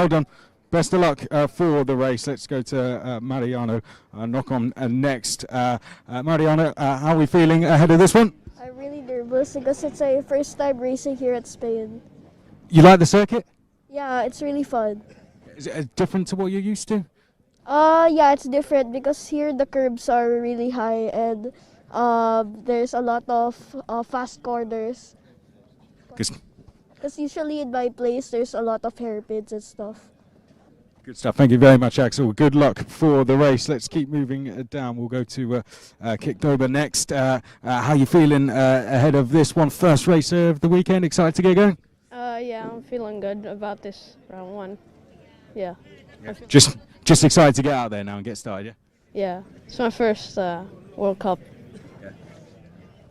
well done. Best of luck for the race. Let's go to Mariano knock on next. Mariano, how are we feeling ahead of this one? I'm really nervous because it's my first time racing here at Spain. You like the circuit? Yeah, it's really fun. Is it different to what you're used to? Yeah, it's different because here the curbs are really high and there's a lot of fast corners. Because usually in my place there's a lot of hairpins and stuff. Good stuff. Thank you very much, Axel. Good luck for the race. Let's keep moving down. We'll go to Kickdober next. How are you feeling ahead of this one? First race of the weekend. Excited to get going? Yeah, I'm feeling good about this round one. Yeah. Just excited to get out there now and get started, yeah? Yeah. It's my first World Cup. Yeah.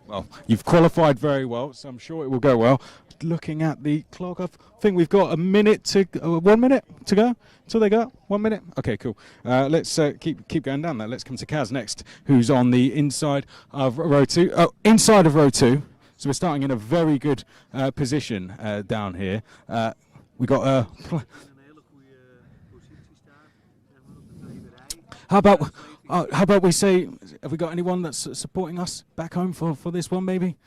Well, you've qualified very well, so I'm sure it will go well. Looking at the clock, I think we've got 1 minute to 1 minute to go until they go. 1 minute. Okay, cool. Let's keep going down there. Let's come to Kaz next, who's on the inside of row 2. Oh, inside of row 2. So we're starting in a very good position down here. We got how about we say, have we got anyone that's supporting us back home for this one, maybe?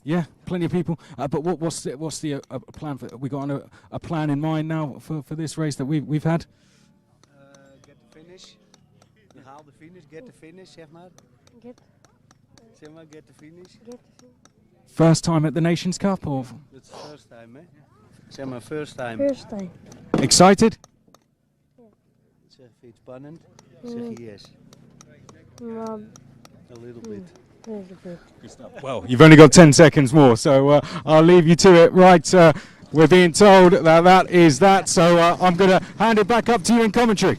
Yeah, plenty of people. But what's the plan for? We got a plan in mind now for this race that we've had. Get the finish. Haal de finish. Get the finish, zeg maar. Get the finish. First time at the Nations Cup, or? It's the first time, eh? Zeg maar, first time. First time. Excited? Zeg, vind je het spannend? Zeg je yes. A little bit. Well, you've only got 10 seconds more, so I'll leave you to it. Right, we're being told that is that, so I'm going to hand it back up to you in commentary.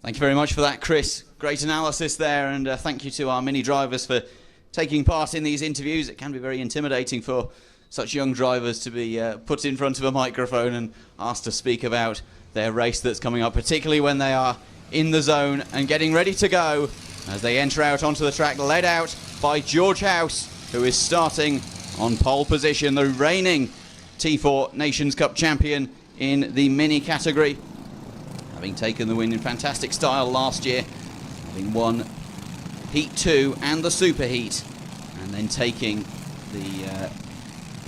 Thank you very much for that, Chris. Great analysis there, and thank you to our mini drivers for taking part in these interviews. It can be very intimidating for such young drivers to be put in front of a microphone and asked to speak about their race that's coming up, particularly when they are in the zone and getting ready to go as they enter out onto the track, led out by George House, who is starting on pole position, the reigning T4 Nations Cup champion in the mini category, having taken the win in fantastic style last year, having won Heat 2 and the Super Heat, and then taking the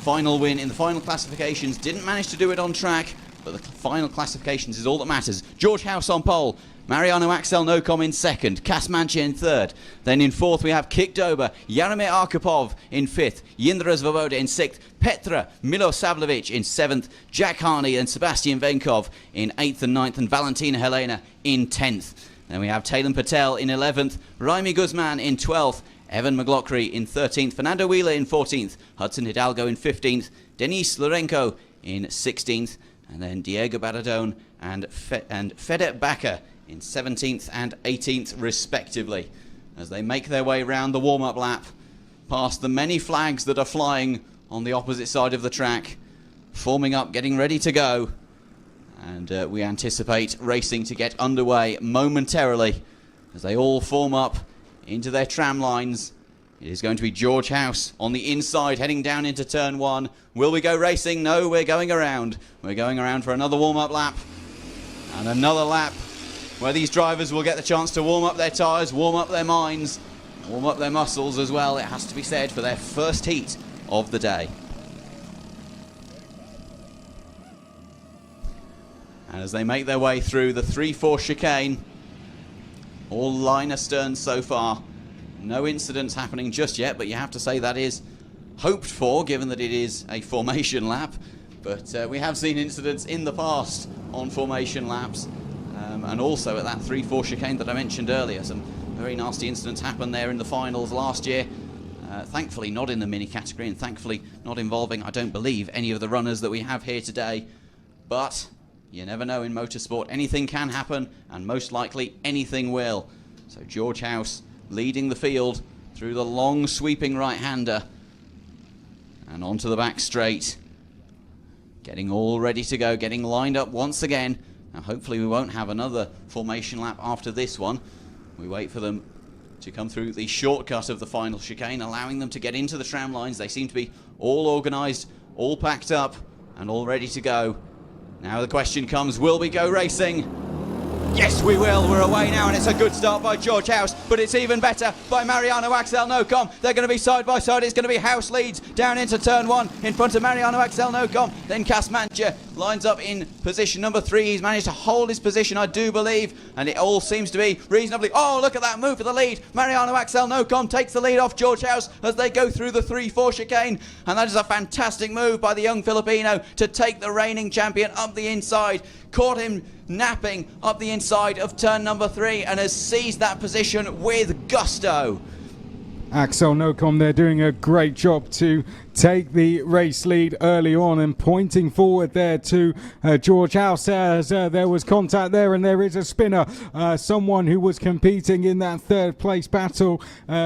final win in the final classifications. Didn't manage to do it on track, but the final classifications is all that matters. George House on pole, Mariano Axel Nocom in second, Kas Manche in third. Then in fourth we have Kickdober, Jaromir Arkhipov in fifth, Jindra Svoboda in sixth, Petra Milosavljevic in seventh, Jack Harney and Sebastian Venkov in eighth and ninth, and Valentina Helena in 10th. Then we have Taylan Patel in 11th, Raimi Guzman in 12th, Evan McLaughlin in 13th, Fernando Wheeler in 14th, Hudson Hidalgo in 15th, Denis Lorenko in 16th, and then Diego Baradone and Fede Bakker in 17th and 18th respectively, as they make their way round the warm-up lap past the many flags that are flying on the opposite side of the track, forming up, getting ready to go, and we anticipate racing to get underway momentarily as they all form up into their tram lines. It is going to be George House on the inside heading down into turn 1. Will we go racing? No, we're going around. We're going around for another warm-up lap and another lap where these drivers will get the chance to warm up their tyres, warm up their minds, warm up their muscles as well, it has to be said, for their first heat of the day. And as they make their way through the 3-4 chicane, all line astern so far, no incidents happening just yet, but you have to say that is hoped for, given that it is a formation lap. But we have seen incidents in the past on formation laps, and also at that 3-4 chicane that I mentioned earlier. Some very nasty incidents happened there in the finals last year. Thankfully not in the mini category, and thankfully not involving, I don't believe, any of the runners that we have here today. But you never know in motorsport. Anything can happen, and most likely anything will. So George House leading the field through the long sweeping right-hander and onto the back straight, getting all ready to go, getting lined up once again. Now hopefully we won't have another formation lap after this one. We wait for them to come through the shortcut of the final chicane, allowing them to get into the tram lines. They seem to be all organised, all packed up, and all ready to go. Now the question comes, will we go racing? Yes, we will. We're away now, and it's a good start by George House, but it's even better by Mariano Axel Nocom. They're going to be side by side. It's going to be House leads down into turn 1 in front of Mariano Axel Nocom. Then Casmantia lines up in position number 3. He's managed to hold his position, I do believe, and it all seems to be reasonably... Oh, look at that move for the lead. Mariano Axel Nocom takes the lead off George House as they go through the 3-4 chicane, and that is a fantastic move by the young Filipino to take the reigning champion up the inside. Caught him napping up the inside of turn number 3 and has seized that position with gusto. Axel Nocom, they're doing a great job to take the race lead early on and pointing forward there to George House as there was contact there, and there is a spinner, someone who was competing in that third place battle,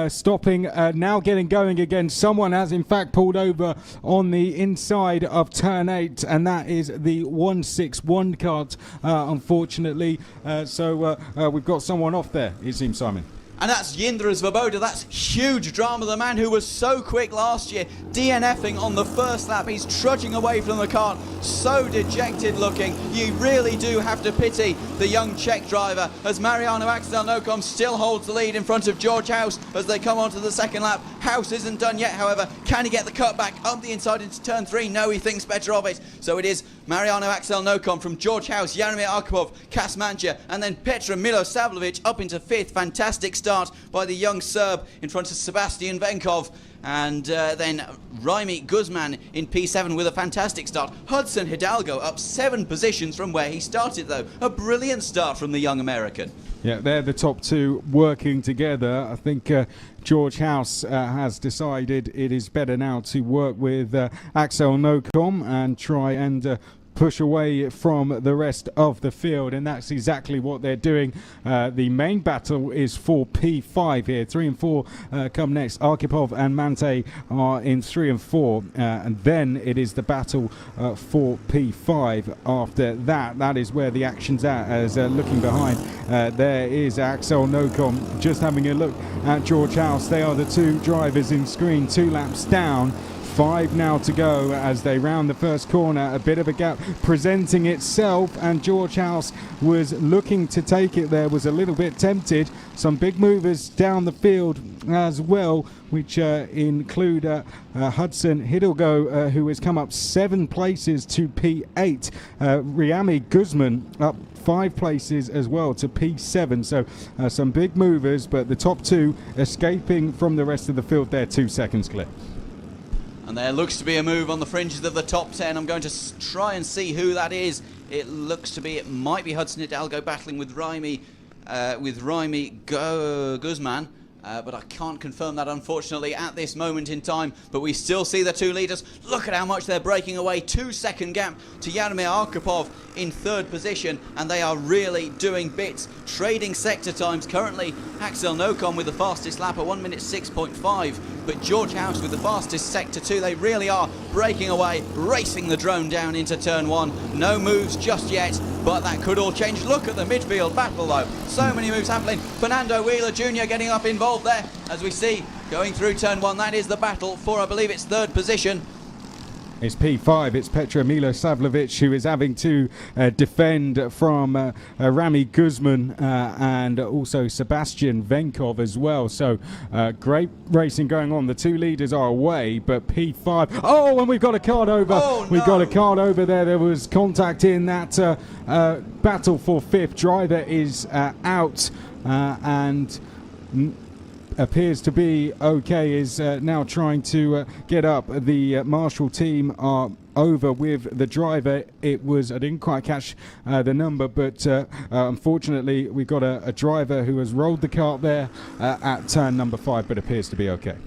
stopping, now getting going again. Someone has in fact pulled over on the inside of turn 8, and that is the 161 cart, unfortunately. So we've got someone off there, it seems, Simon. And that's Yindra Svoboda. That's huge drama. The man who was so quick last year, DNFing on the first lap. He's trudging away from the kart, so dejected looking. You really do have to pity the young Czech driver as Mariano Axel Nocom still holds the lead in front of George House as they come onto the second lap. House isn't done yet, however. Can he get the cut back up the inside into turn 3? No, he thinks better of it. So it is Mariano Axel Nocom from George House, Jaromir Arkhipov, Casmantia, and then Petra Milosavljevic up into 5th. Fantastic start by the young Serb in front of Sebastian Venkov, and then Raimi Guzman in P7 with a fantastic start. Hudson Hidalgo up 7 positions from where he started, though. A brilliant start from the young American. Yeah, they're the top 2 working together. I think George House has decided it is better now to work with Axel Nocom and try and push away from the rest of the field, and that's exactly what they're doing. The main battle is for P5 here. 3 and 4 come next. Arkhipov and Mante are in 3 and 4, and then it is the battle for P5 after that. That is where the action's at, as looking behind there is Axel Nocom just having a look at George House. They are the 2 drivers in screen, 2 laps down. 5 now to go as they round the first corner. A bit of a gap presenting itself, and George House was looking to take it there, was a little bit tempted. Some big movers down the field as well, which include Hudson Hidalgo, who has come up 7 places to P8. Raimi Guzman up 5 places as well to P7. So some big movers, but the top 2 escaping from the rest of the field there, 2 seconds clear. And there looks to be a move on the fringes of the top 10. I'm going to try and see who that is. It looks to be, it might be Hudson Hidalgo battling with Raimi Guzman. But I can't confirm that, unfortunately, at this moment in time. But we still see the 2 leaders. Look at how much they're breaking away. 2-second gap to Jaromir Arkhipov in 3rd position, and they are really doing bits. Trading sector times currently. Axel Nocom with the fastest lap at 1 minute 6.5. But George House with the fastest sector 2. They really are breaking away, racing the drone down into turn 1. No moves just yet, but that could all change. Look at the midfield battle, though. So many moves happening. Fernando Wheeler Jr. getting up involved there, as we see going through turn 1. That is the battle for, I believe it's 3rd position. It's P5. It's Petra Milosavljevic who is having to defend from Raimi Guzman and also Sebastian Venkov as well. So great racing going on. The 2 leaders are away, but P5. Oh, and we've got a card over. Oh, no. We've got a card over there. There was contact in that battle for 5th. Driver is out and appears to be okay, is now trying to get up. The Marshall team are over with the driver. It was, I didn't quite catch the number, but unfortunately we've got a driver who has rolled the cart there at turn number 5, but appears to be okay.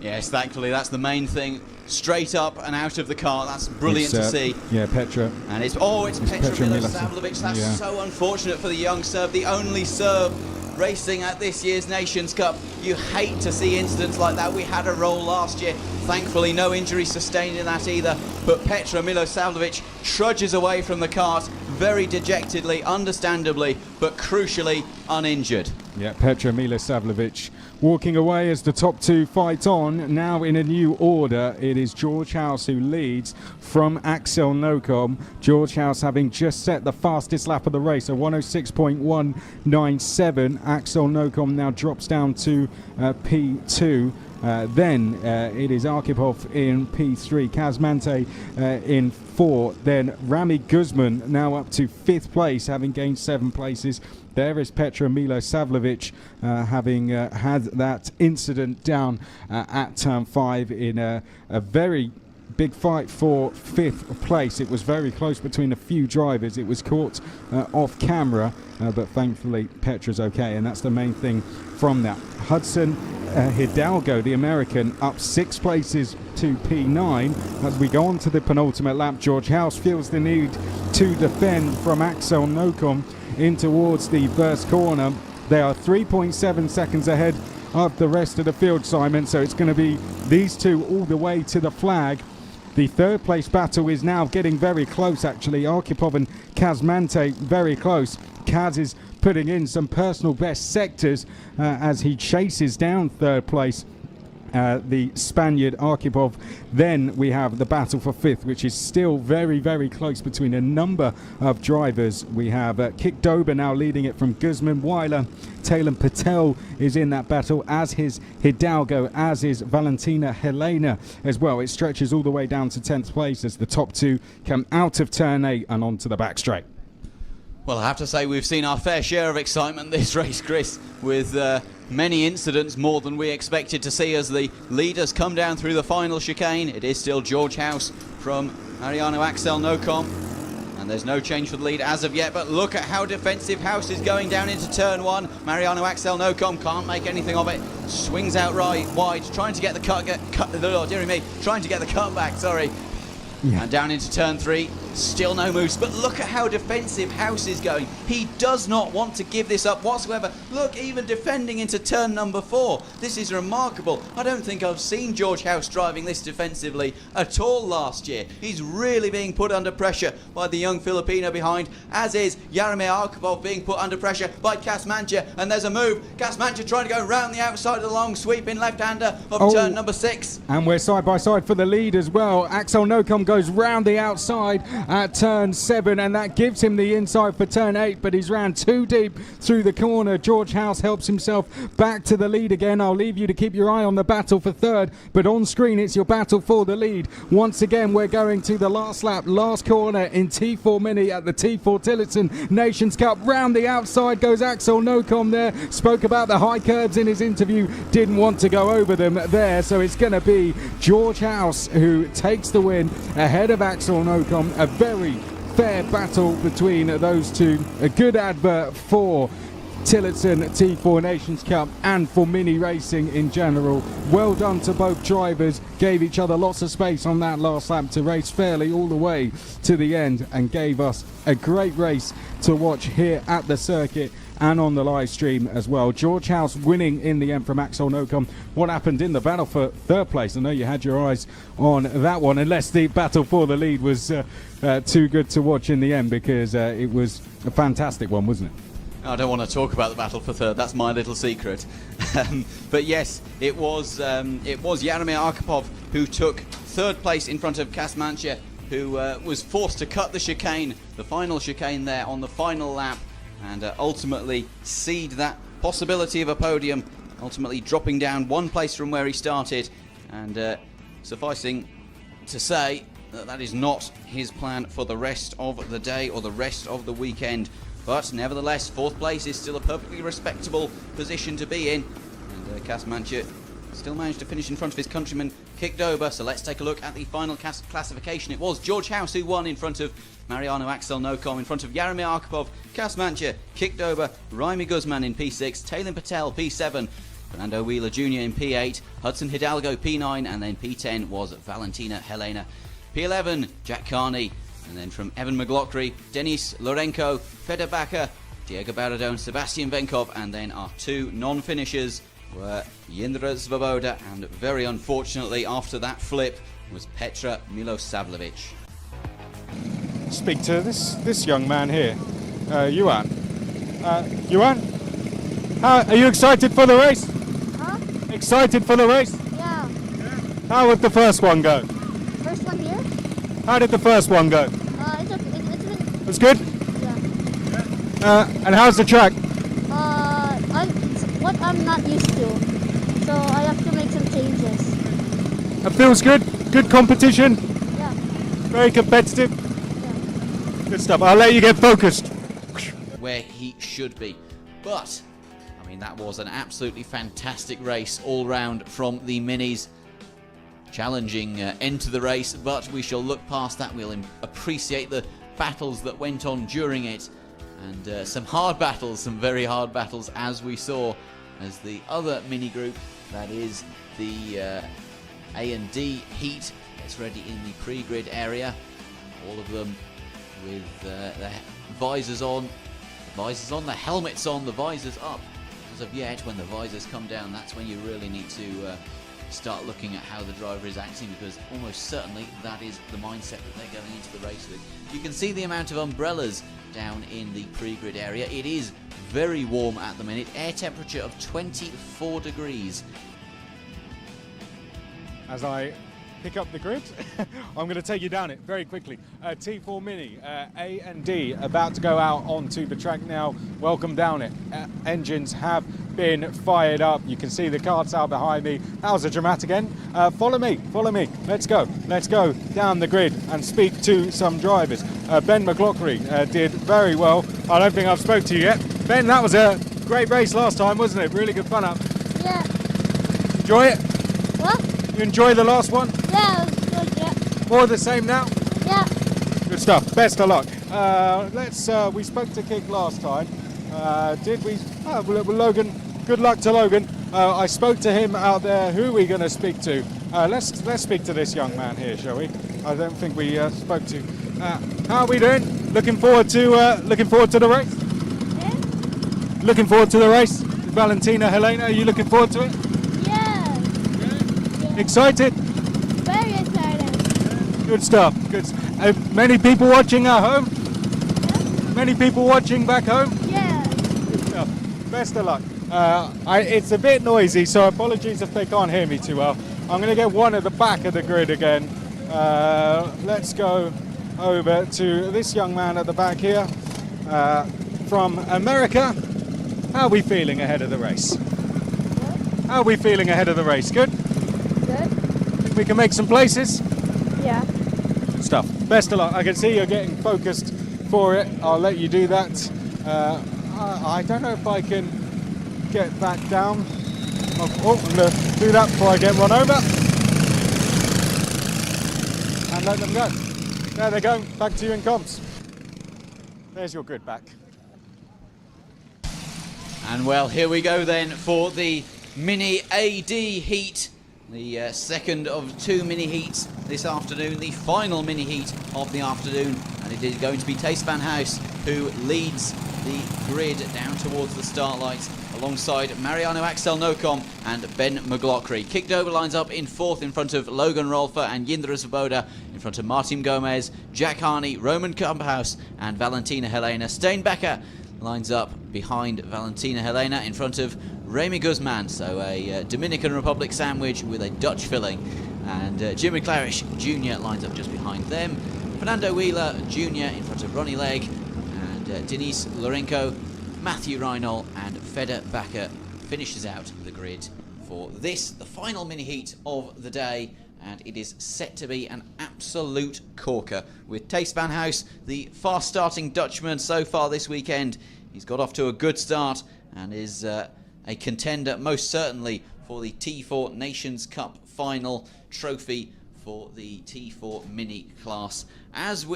Yes, thankfully that's the main thing. Straight up and out of the car. That's brilliant to see. Yeah, Petra. And it's Petra Milosavljevic. That's so unfortunate for the young Serb, the only Serb racing at this year's Nations Cup. You hate to see incidents like that. We had a roll last year. Thankfully, no injuries sustained in that either. But Petra Milosavljevic trudges away from the kart very dejectedly, understandably, but crucially uninjured. Yeah, Petra Milosavljevic walking away as the top two fight on. Now in a new order, it is George House who leads from Axel Nocom. George House having just set the fastest lap of the race, a 106.197. Axel Nocom now drops down to P2. Then it is Arkhipov in P3, Kazmante in 4, then Rami Guzman now up to 5th place, having gained 7 places. There is Petra Milosavljevic having had that incident down at turn 5 in a very big fight for 5th place. It was very close between a few drivers. It was caught off camera, but thankfully Petra's okay, and that's the main thing from that. Hudson Hidalgo, the American, up 6 places to P9. As we go on to the penultimate lap, George House feels the need to defend from Axel Nocom in towards the first corner. They are 3.7 seconds ahead of the rest of the field, Simon, so it's going to be these two all the way to the flag. The 3rd place battle is now getting very close, actually. Arkhipov and Kazmante very close. Kaz is putting in some personal best sectors as he chases down 3rd place the Spaniard Arkhipov. Then we have the battle for 5th, which is still very, very close between a number of drivers. We have Kikdoba now leading it from Guzman. Weiler, Taylor Patel is in that battle, as is Hidalgo, as is Valentina Helena as well. It stretches all the way down to 10th place as the top two come out of turn 8 and onto the back straight. Well, I have to say we've seen our fair share of excitement this race, Chris, with many incidents, more than we expected to see as the leaders come down through the final chicane. It is still George House from Mariano Axel Nocom, and there's no change for the lead as of yet, but look at how defensive House is going down into turn 1. Mariano Axel Nocom can't make anything of it, swings out right wide, trying to get the trying to get the cutback, sorry. Yeah. And down into turn 3, still no moves, but look at how defensive House is going. He does not want to give this up whatsoever. Look, even defending into turn number 4. This is remarkable. I don't think I've seen George House driving this defensively at all last year. He's really being put under pressure by the young Filipino behind, as is Jaromir Arkhipov being put under pressure by Kazmante, and there's a move. Kazmante trying to go round the outside of the long sweeping left-hander of turn number 6. And we're side by side for the lead as well. Axel Nocom goes round the outside at turn 7, and that gives him the inside for turn 8, but he's ran too deep through the corner. George House helps himself back to the lead again. I'll leave you to keep your eye on the battle for 3rd, but on screen it's your battle for the lead. Once again, we're going to the last lap, last corner in T4 Mini at the T4 Tillotson Nations Cup. Round the outside goes Axel Nocom there. Spoke about the high curbs in his interview, didn't want to go over them there, so it's going to be George House who takes the win ahead of Axel Nocom. A very fair battle between those two. A good advert for Tillotson T4 Nations Cup and for mini racing in general. Well done to both drivers. Gave each other lots of space on that last lap to race fairly all the way to the end, and gave us a great race to watch here at the circuit and on the live stream as well. George House winning in the end from Axel Nocom. What happened in the battle for 3rd place? I know you had your eyes on that one, unless the battle for the lead was too good to watch in the end, because it was a fantastic one, wasn't it? I don't want to talk about the battle for 3rd. That's my little secret. But yes, it was Jaromir Arkhipov who took 3rd place in front of Kazmante, who was forced to cut the chicane, the final chicane there on the final lap, and ultimately cede that possibility of a podium, ultimately dropping down 1 place from where he started, and sufficing to say that is not his plan for the rest of the day or the rest of the weekend. But nevertheless, 4th place is still a perfectly respectable position to be in, and Kazmante still managed to finish in front of his countryman Kikdoba. So let's take a look at the final classification. It was George House who won in front of Mariano Axel Nocom, in front of Jaromir Arkhipov, Kazmante, Kikdoba, Rami Guzman in P6, Taylor Patel P7, Fernando Wheeler Jr. in P8, Hudson Hidalgo P9, and then P10 was Valentina Helena. P11, Jack Carney, and then from Evan McLaughlin, Denis Lorenko, Feder Bakker, Diego Baradone, Sebastian Venkov, and then our 2 non-finishers were Jindra Svoboda, and very unfortunately after that flip was Petra Milosavljevic. Speak to this young man here, Yuan. Yuan, Are you excited for the race? Huh? Excited for the race? Yeah. How would the first one go? First one here? How did the first one go? It's okay. It's been, It was good? yeah. And how's the track? It's what I'm not used to. So I have to make some changes. It feels good? Good competition? Yeah. Very competitive? Yeah. Good stuff. I'll let you get focused. Where he should be. But, I mean, that was an absolutely fantastic race all round from the Minis. Challenging end to the race, but we shall look past that. We'll appreciate the battles that went on during it, and some hard battles, some very hard battles, as we saw as the other mini group, that is the A and D heat, gets ready in the pre-grid area. All of them with their visors on, the helmets on, the visors up. As of yet, when the visors come down, that's when you really need to start looking at how the driver is acting, because almost certainly that is the mindset that they're going into the race with. You can see the amount of umbrellas down in the pre-grid area. It is very warm at the minute, air temperature of 24 degrees. As I pick up the grid, I'm going to take you down it very quickly. T4 Mini, A and D, about to go out onto the track now. Welcome down it. Engines have been fired up. You can see the car tail behind me. That was a dramatic end. Follow me. Let's go down the grid and speak to some drivers. Ben McLaughlin did very well. I don't think I've spoke to you yet. Ben, that was a great race last time, wasn't it? Really good fun up. Yeah. Enjoy it? What? You enjoy the last one? Yeah, it was good, yeah. More of the same now? Yeah. Good stuff. Best of luck. We spoke to Kick last time. Did we? Logan. Good luck to Logan. I spoke to him out there. Who are we going to speak to? Let's speak to this young man here, shall we? I don't think we spoke to. How are we doing? Looking forward to the race. Yeah. Looking forward to the race. Valentina, Helena, are you looking forward to it? Yeah. Excited? Very excited. Good stuff. Many people watching at home? Yeah. Many people watching back home? Yeah. Good stuff. Best of luck. It's a bit noisy, so apologies if they can't hear me too well. I'm going to get one at the back of the grid again. Let's go over to this young man at the back here from America. How are we feeling ahead of the race? How are we feeling ahead of the race? Good? Good. Think we can make some places? Yeah. Good stuff. Best of luck. I can see you're getting focused for it. I'll let you do that. I don't know if I can get back down. I'm going to do that before I get run over. And let them go. There they go. Back to you in comps. There's your grid back. And well, here we go then for the Mini AD heat. The second of two mini heats this afternoon, the final mini heat of the afternoon, and it is going to be Tace Van House who leads the grid down towards the start lights alongside Mariano Axel Nocom and Ben McLaughlin. Kicked over lines up in fourth in front of Logan Rolfer and Yindra Svoboda, in front of Martin Gomez, Jack Harney, Roman Kamphaus and Valentina Helena. Steinbecker lines up behind Valentina Helena in front of Remy Guzman, so a Dominican Republic sandwich with a Dutch filling, and Jimmy Clarish Jr. lines up just behind them. Fernando Wheeler Jr. in front of Ronnie Legg, and Denise Lorenko, Matthew Reinol and Feder Bakker finishes out the grid for this, the final mini heat of the day, and it is set to be an absolute corker with Tace Van House, the fast starting Dutchman so far this weekend. He's got off to a good start and is a contender most certainly for the T4 Nations Cup final trophy for the T4 mini class, as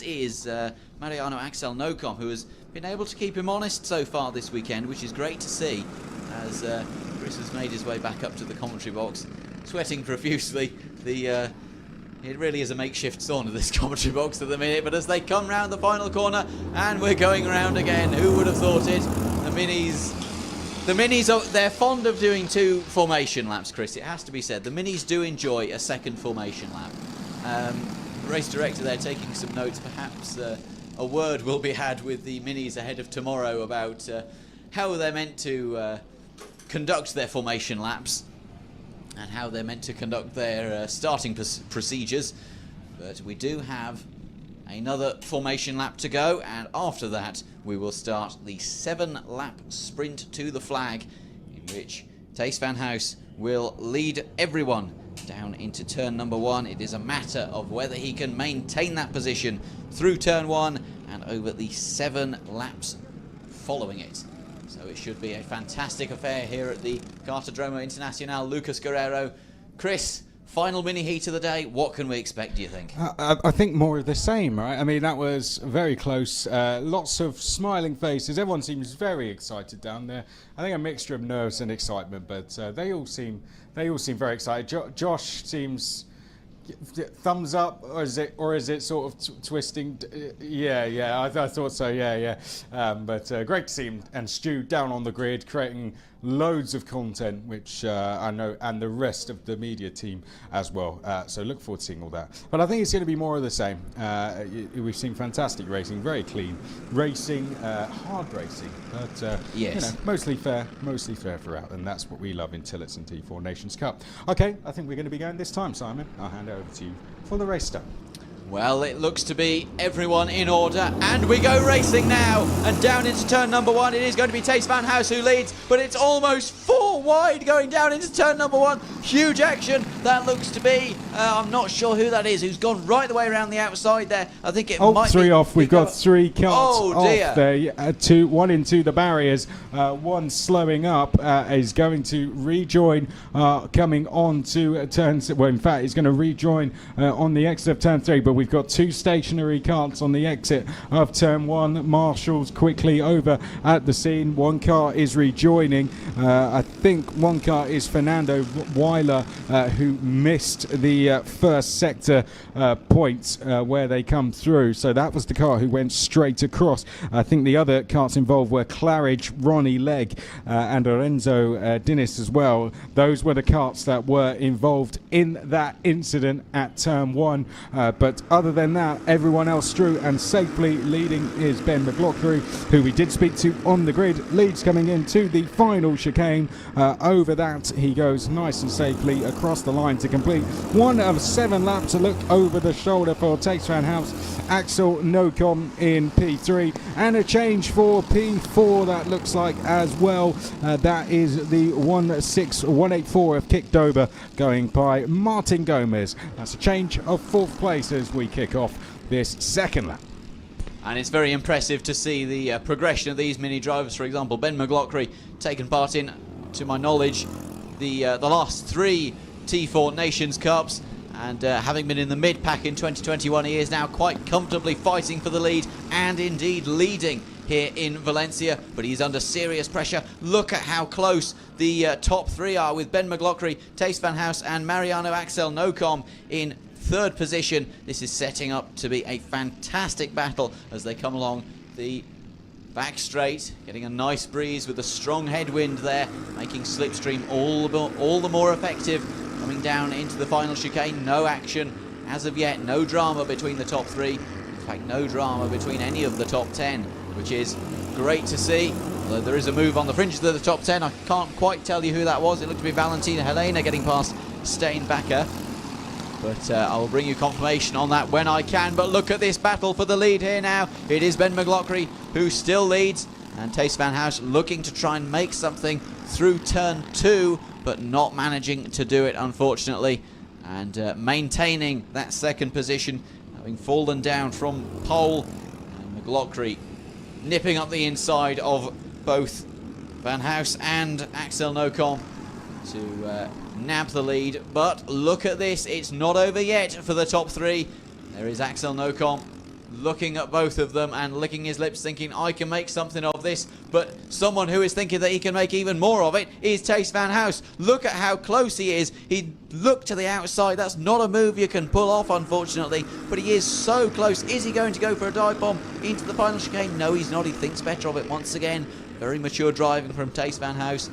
is Mariano Axel Nocom, who has been able to keep him honest so far this weekend, which is great to see, as Chris has made his way back up to the commentary box, sweating profusely. It really is a makeshift sauna, this commentary box at the minute, but as they come round the final corner, and we're going round again, who would have thought it? The minis, they're fond of doing two formation laps, Chris, it has to be said. The minis do enjoy a second formation lap. Race director there taking some notes. Perhaps a word will be had with the minis ahead of tomorrow about how they're meant to conduct their formation laps and how they're meant to conduct their starting procedures. But we do have another formation lap to go, and after that we will start the 7-lap sprint to the flag, in which Tace van House will lead everyone down into turn number 1. It is a matter of whether he can maintain that position through turn 1 and over the 7 laps following it. So it should be a fantastic affair here at the Cartodromo Internacional Lucas Guerrero. Chris, final mini heat of the day. What can we expect, do you think? I think more of the same, right? I mean, that was very close. Lots of smiling faces. Everyone seems very excited down there. I think a mixture of nerves and excitement, but they all seem very excited. Josh seems thumbs up, or is it sort of twisting? Yeah. I thought so. Yeah. But great to see him and Stu down on the grid, creating loads of content, which I know, and the rest of the media team as well. So look forward to seeing all that. But I think it's going to be more of the same. We've seen fantastic racing, very clean racing, hard racing, but yes, mostly fair throughout, and that's what we love in Tillotson T4 Nations Cup. Okay, I think we're going to be going this time, Simon. I'll hand it over to you for the race start. Well, it looks to be everyone in order, and we go racing now, and down into turn number 1. It is going to be Tace van House who leads, but it's almost 4 wide going down into turn number 1. Huge action. That looks to be, I'm not sure who that is, who's gone right the way around the outside there. I think it might be... 3 off. We've got 3 carts off there. 1 into the barriers. 1 slowing up is going to rejoin, coming on to turn... Well, in fact, he's going to rejoin on the exit of turn 3, but we've got 2 stationary carts on the exit of turn 1. Marshall's quickly over at the scene. 1 car is rejoining. I think 1 car is Fernando Weiler, who missed the first sector point where they come through. So that was the car who went straight across. I think the other carts involved were Claridge, Ronnie Legg, and Lorenzo Dinis as well. Those were the carts that were involved in that incident at turn 1. But other than that, everyone else through and safely leading is Ben McLaughlin, who we did speak to on the grid. Leads coming into the final chicane. Over that, he goes nice and safely across the line to complete 1 of 7 laps. A look over the shoulder for Tace van House. Axel Nocom in P3, and a change for P4 that looks like as well. That is the 16184 of Kick Dober going by Martin Gomez. That's a change of 4th place as we kick off this 2nd lap. And it's very impressive to see the progression of these mini drivers. For example, Ben McLaughlin taken part in, to my knowledge, the last 3 T4 Nations Cups, and having been in the mid-pack in 2021, he is now quite comfortably fighting for the lead and indeed leading here in Valencia, but he's under serious pressure. Look at how close the top 3 are, with Ben McLaughlin, Tace van House and Mariano Axel Nocom in 3rd position. This is setting up to be a fantastic battle as they come along the back straight, getting a nice breeze with a strong headwind there, making slipstream all the more effective. Coming down into the final chicane, no action as of yet, no drama between the top 3. In fact, no drama between any of the top 10, which is great to see. Although there is a move on the fringes of the top 10. I can't quite tell you who that was. It looked to be Valentina Helena getting past Steinbacher. But I will bring you confirmation on that when I can. But look at this battle for the lead here now. It is Ben McLaughlin who still leads, and Tace van House looking to try and make something through turn 2, but not managing to do it, unfortunately. And maintaining that 2nd position, having fallen down from pole. And McLaughlin nipping up the inside of both Van House and Axel Nocom to nab the lead. But look at this, it's not over yet for the top 3. There is Axel Nocom looking at both of them and licking his lips, thinking, I can make something of this. But someone who is thinking that he can make even more of it is Tace van House. Look at how close he is. He looked to the outside. That's not a move you can pull off, unfortunately, but he is so close. Is he going to go for a dive bomb into the final chicane? No, he's not. He thinks better of it once again. Very mature driving from Tace van House.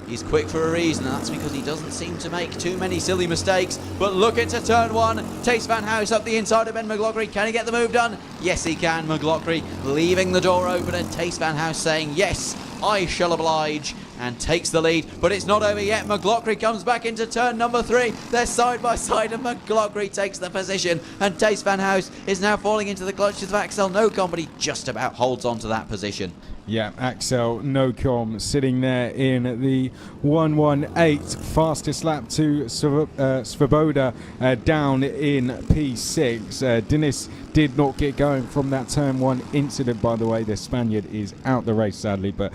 He's quick for a reason, and that's because he doesn't seem to make too many silly mistakes. But look into turn 1. Tace van House up the inside of Ben McLaughlin. Can he get the move done? Yes, he can. McLaughlin leaving the door open, and Tace van House saying, yes, I shall oblige, and takes the lead. But it's not over yet. McLaughlin comes back into turn number 3. They're side by side, and McLaughlin takes the position. And Tace Van House is now falling into the clutches of Axel Nocom, but he just about holds on to that position. Yeah, Axel Nocom sitting there in the 1:18, fastest lap to Svoboda down in P6. Denis did not get going from that turn 1 incident, by the way. The Spaniard is out the race, sadly, but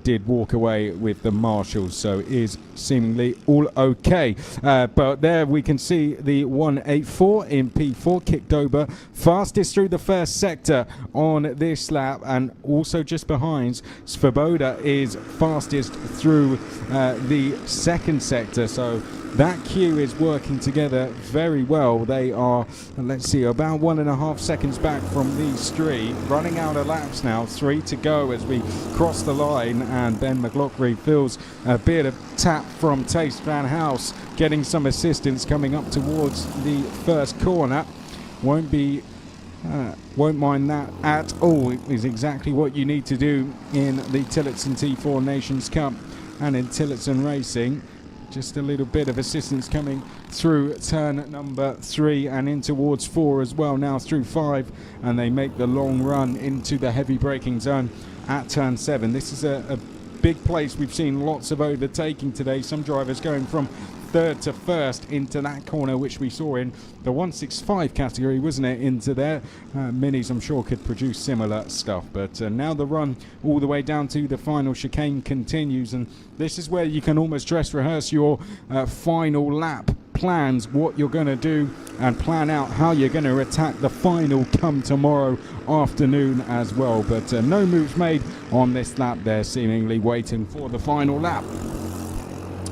did walk away with the marshals, so is seemingly all okay. But there we can see the 1:84 in P4, kicked over, fastest through the first sector on this lap, and also just behind Svoboda is fastest through the second sector, so that queue is working together very well. They are, let's see, about 1.5 seconds back from these three, running out of laps now, 3 to go as we cross the line, and Ben McLaughlin feels a bit of tap from Tace Van House, getting some assistance coming up towards the first corner. Won't mind that at all. It is exactly what you need to do in the Tillotson T4 Nations Cup and in Tillotson Racing. Just a little bit of assistance coming through turn number 3 and in towards 4 as well, now through 5, and they make the long run into the heavy braking zone at turn 7. This is a big place. We've seen lots of overtaking today, some drivers going from third to first into that corner, which we saw in the 165 category, wasn't it, into there. Minis, I'm sure, could produce similar stuff, but now the run all the way down to the final chicane continues, and this is where you can almost dress rehearse your final lap plans, what you're going to do, and plan out how you're going to attack the final come tomorrow afternoon as well. But no moves made on this lap there, seemingly waiting for the final lap.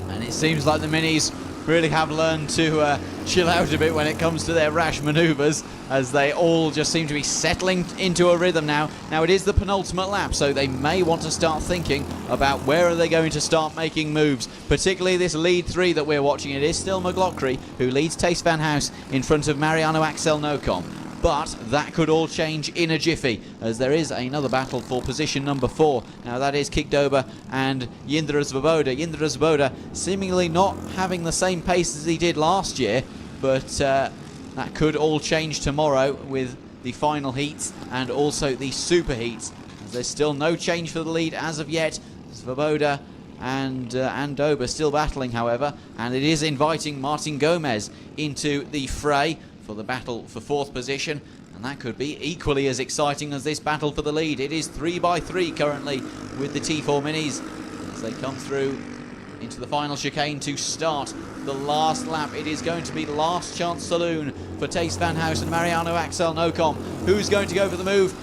And it seems like the Minis really have learned to chill out a bit when it comes to their rash manoeuvres, as they all just seem to be settling into a rhythm now. Now it is the penultimate lap, so they may want to start thinking about where are they going to start making moves, particularly this lead 3 that we're watching. It is still McLaughlin who leads Tace Van House in front of Mariano Axel Nocom. But that could all change in a jiffy, as there is another battle for position number 4. Now that is Kikdoba and Jindra Svoboda. Jindra Svoboda seemingly not having the same pace as he did last year, but that could all change tomorrow with the final heats and also the super heats, as there's still no change for the lead as of yet. Svoboda and Doba still battling, however, and it is inviting Martin Gomez into the fray for the battle for 4th position, and that could be equally as exciting as this battle for the lead. It is 3x3 currently with the T4 Minis as they come through into the final chicane to start the last lap. It is going to be last chance saloon for Tace Van House and Mariano Axel Nocom. Who's going to go for the move?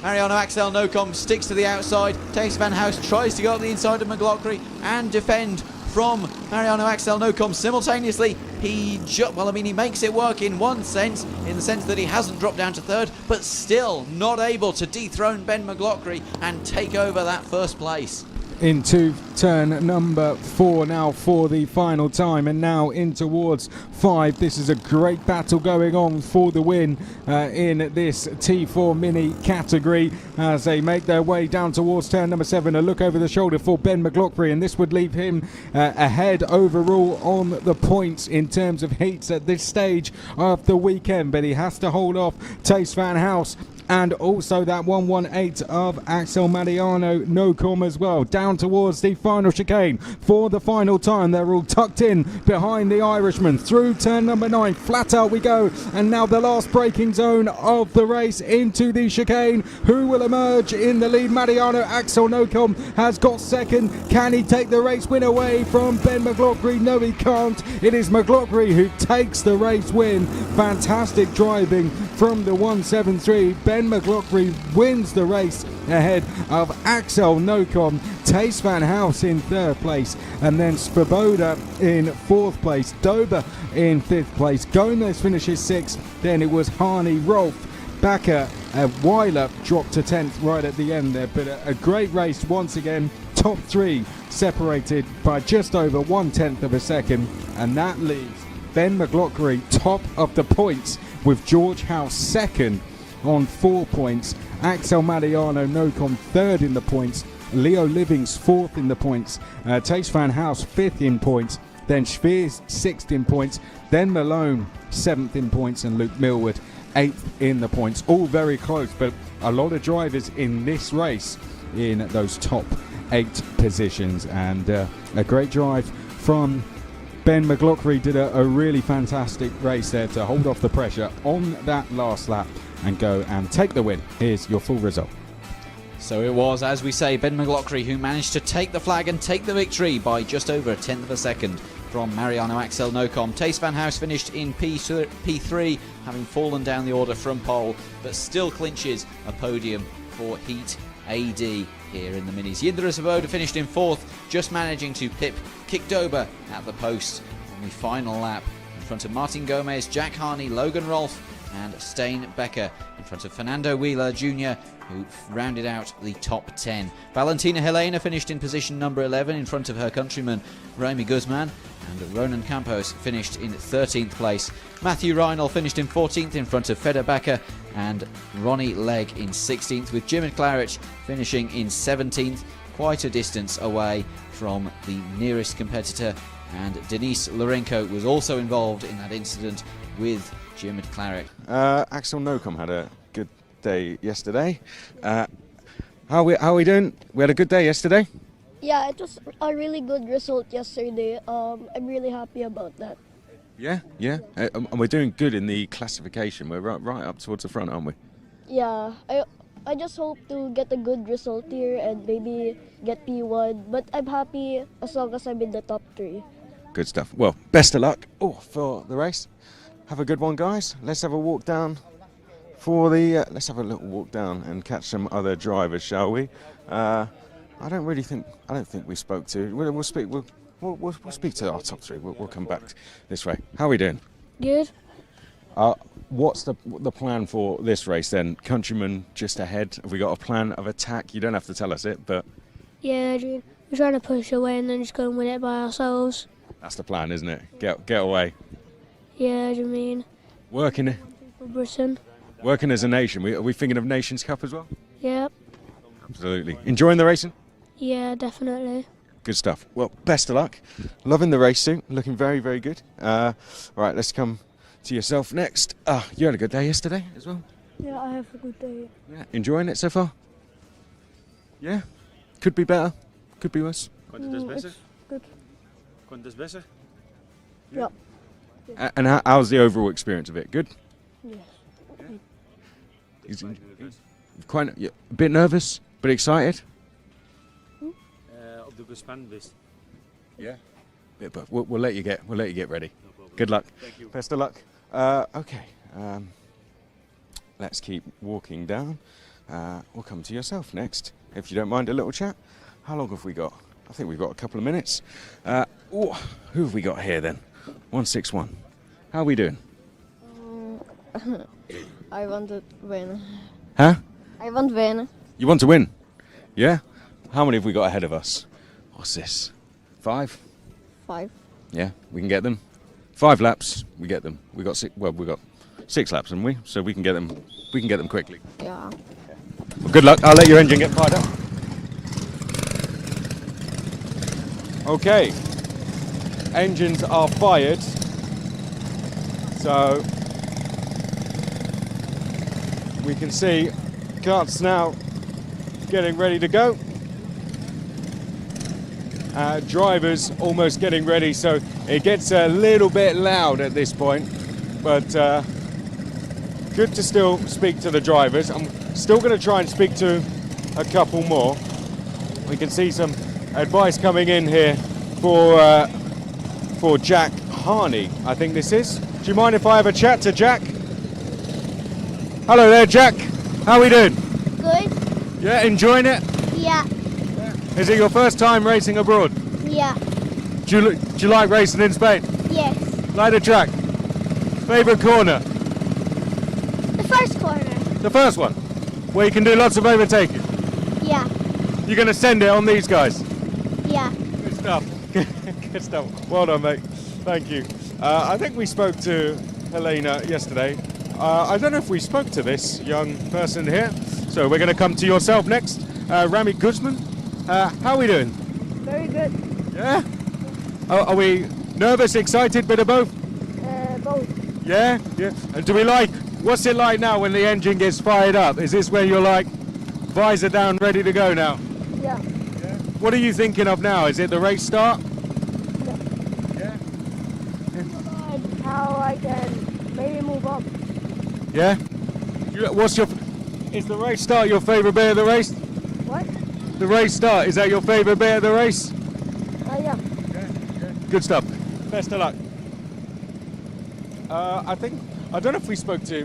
Mariano Axel Nocom sticks to the outside. Tace Van House tries to go up the inside of McLaughlin and defend from Mariano Axel Nocom simultaneously. He makes it work in one sense, in the sense that he hasn't dropped down to 3rd, but still not able to dethrone Ben McLaughlin and take over that 1st place. Into turn number 4 now for the final time, and now in towards 5. This is a great battle going on for the win in this T4 Mini category as they make their way down towards turn number 7. A look over the shoulder for Ben McLaughlin, and this would leave him ahead overall on the points in terms of heats at this stage of the weekend, but he has to hold off Tace Van House and also that 118 of Axel Mariano Nocom as well. Down towards the final chicane for the final time. They're all tucked in behind the Irishman. Through turn number 9, flat out we go, and now the last braking zone of the race into the chicane. Who will emerge in the lead? Mariano Axel Nocom has got 2nd. Can he take the race win away from Ben McLaughlin? No, he can't. It is McLaughlin who takes the race win. Fantastic driving from the 173. Ben McLaughlin wins the race ahead of Axel Nocom. Tace Van House in 3rd place, and then Svoboda in 4th place. Doba in 5th place. Gomez finishes 6th. Then it was Harney, Rolf, Bakker, Weiler dropped to 10th right at the end there. But a great race once again. Top 3 separated by just over 1/10 of a second, and that leaves Ben McLaughlin top of the points with George House 2nd on 4 points. Axel Mariano Nocom 3rd in the points Leo Livings 4th in the points, Tace Van House 5th in points, then Spears 6th in points, then Malone 7th in points, and Luke Millward 8th in the points. All very close, but a lot of drivers in this race in those top 8 positions, and a great drive from Ben McLaughlin. Did a really fantastic race there to hold off the pressure on that last lap and go and take the win. Here's your full result. So it was, as we say, Ben McLaughlin who managed to take the flag and take the victory by just over a tenth of a second from Mariano Axel Nocom. Tace Van House finished in P3, having fallen down the order from pole, but still clinches a podium for Heat AD here in the Minis. Yindra Svoboda finished in 4th, just managing to pip Kik Dober at the post on the final lap in front of Martin Gomez, Jack Harney, Logan Rolfe and Stain Becker, in front of Fernando Wheeler Jr., who rounded out the top 10. Valentina Helena finished in position number 11 in front of her countryman Raimi Guzman, and Ronan Campos finished in 13th place. Matthew Reinl finished in 14th in front of Feder Becker and Ronnie Legg in 16th, with Jim Claridge finishing in 17th, quite a distance away from the nearest competitor, and Denise Lorenko was also involved in that incident with Jim Claridge. Axel Nocom had a good day yesterday. How are we doing? We had a good day yesterday? Yeah, it was a really good result yesterday. I'm really happy about that. Yeah. And we're doing good in the classification. We're right up towards the front, aren't we? Yeah, I just hope to get a good result here and maybe get P1, but I'm happy as long as I'm in the top 3. Good stuff. Well, best of luck for the race. Have a good one, guys. Let's have a walk down let's have a little walk down and catch some other drivers, shall we? I don't think we spoke to. We'll speak to our top 3. We'll come back this way. How are we doing? Good. What's the plan for this race then? Countryman just ahead. Have we got a plan of attack? You don't have to tell us it, but Yeah, Adrian. We're trying to push away and then just go and win it by ourselves. that's the plan, isn't it? Get away. Yeah, I mean. Working For Britain. as a nation. Are we thinking of Nations Cup as well? Yep. Absolutely. Enjoying the racing? Yeah, definitely. Good stuff. Well, best of luck. Loving the race suit. Looking very, very good. Right, let's come to yourself next. You had a good day yesterday as well? Yeah, I have a good day. Yeah. Enjoying it so far? Yeah? Could be better. Could be worse. It's good. Yeah. And how's the overall experience of it? Good? Yes. A bit nervous, but excited? Op de bespan bist. Yeah. But we'll let you get ready. Good luck. Thank you. Best of luck. Okay. Let's keep walking down. We'll come to yourself next, if you don't mind a little chat. How long have we got? I think we've got a couple of minutes. Who have we got here then? 161. How are we doing? I want to win. Huh? I want to win. You want to win? Yeah? How many have we got ahead of us? What's this? 5? 5. Yeah, we can get them. 5 laps, we get them. We got 6. Well, we got 6 laps, haven't we? So we can get them. We can get them quickly. Yeah. Well, good luck. I'll let your engine get fired up. Okay. Engines are fired. So we can see carts now getting ready to go. Drivers almost getting ready, so it gets a little bit loud at this point, but good to still speak to the drivers. I'm still going to try and speak to a couple more. We can see some advice coming in here for Jack Harney, I think this is. Do you mind if I have a chat to Jack? Hello there, Jack. How are we doing? Good? Yeah, enjoying it? Yeah. Is it your first time racing abroad? Yeah. Do you like racing in Spain? Yes. Like the track? Favourite corner? The first corner. The first one? Where you can do lots of overtaking? Yeah. You're going to send it on these guys? Yeah. Good stuff. Good stuff. Well done, mate. Thank you. I think we spoke to Helena yesterday. I don't know if we spoke to this young person here. So we're going to come to yourself next. Rami Guzman. How are we doing? Very good. Yeah? Are we nervous, excited, bit of both? Both. Yeah? Yeah. And do we like, what's it like now when the engine gets fired up? Is this where you're like, visor down, ready to go now? Yeah. What are you thinking of now? Is it the race start? Yeah. How I can maybe move up. Yeah? Is the race start your favourite bit of the race? What? The race start, is that your favourite bit of the race? Yeah. Good stuff. Best of luck. I don't know if we spoke to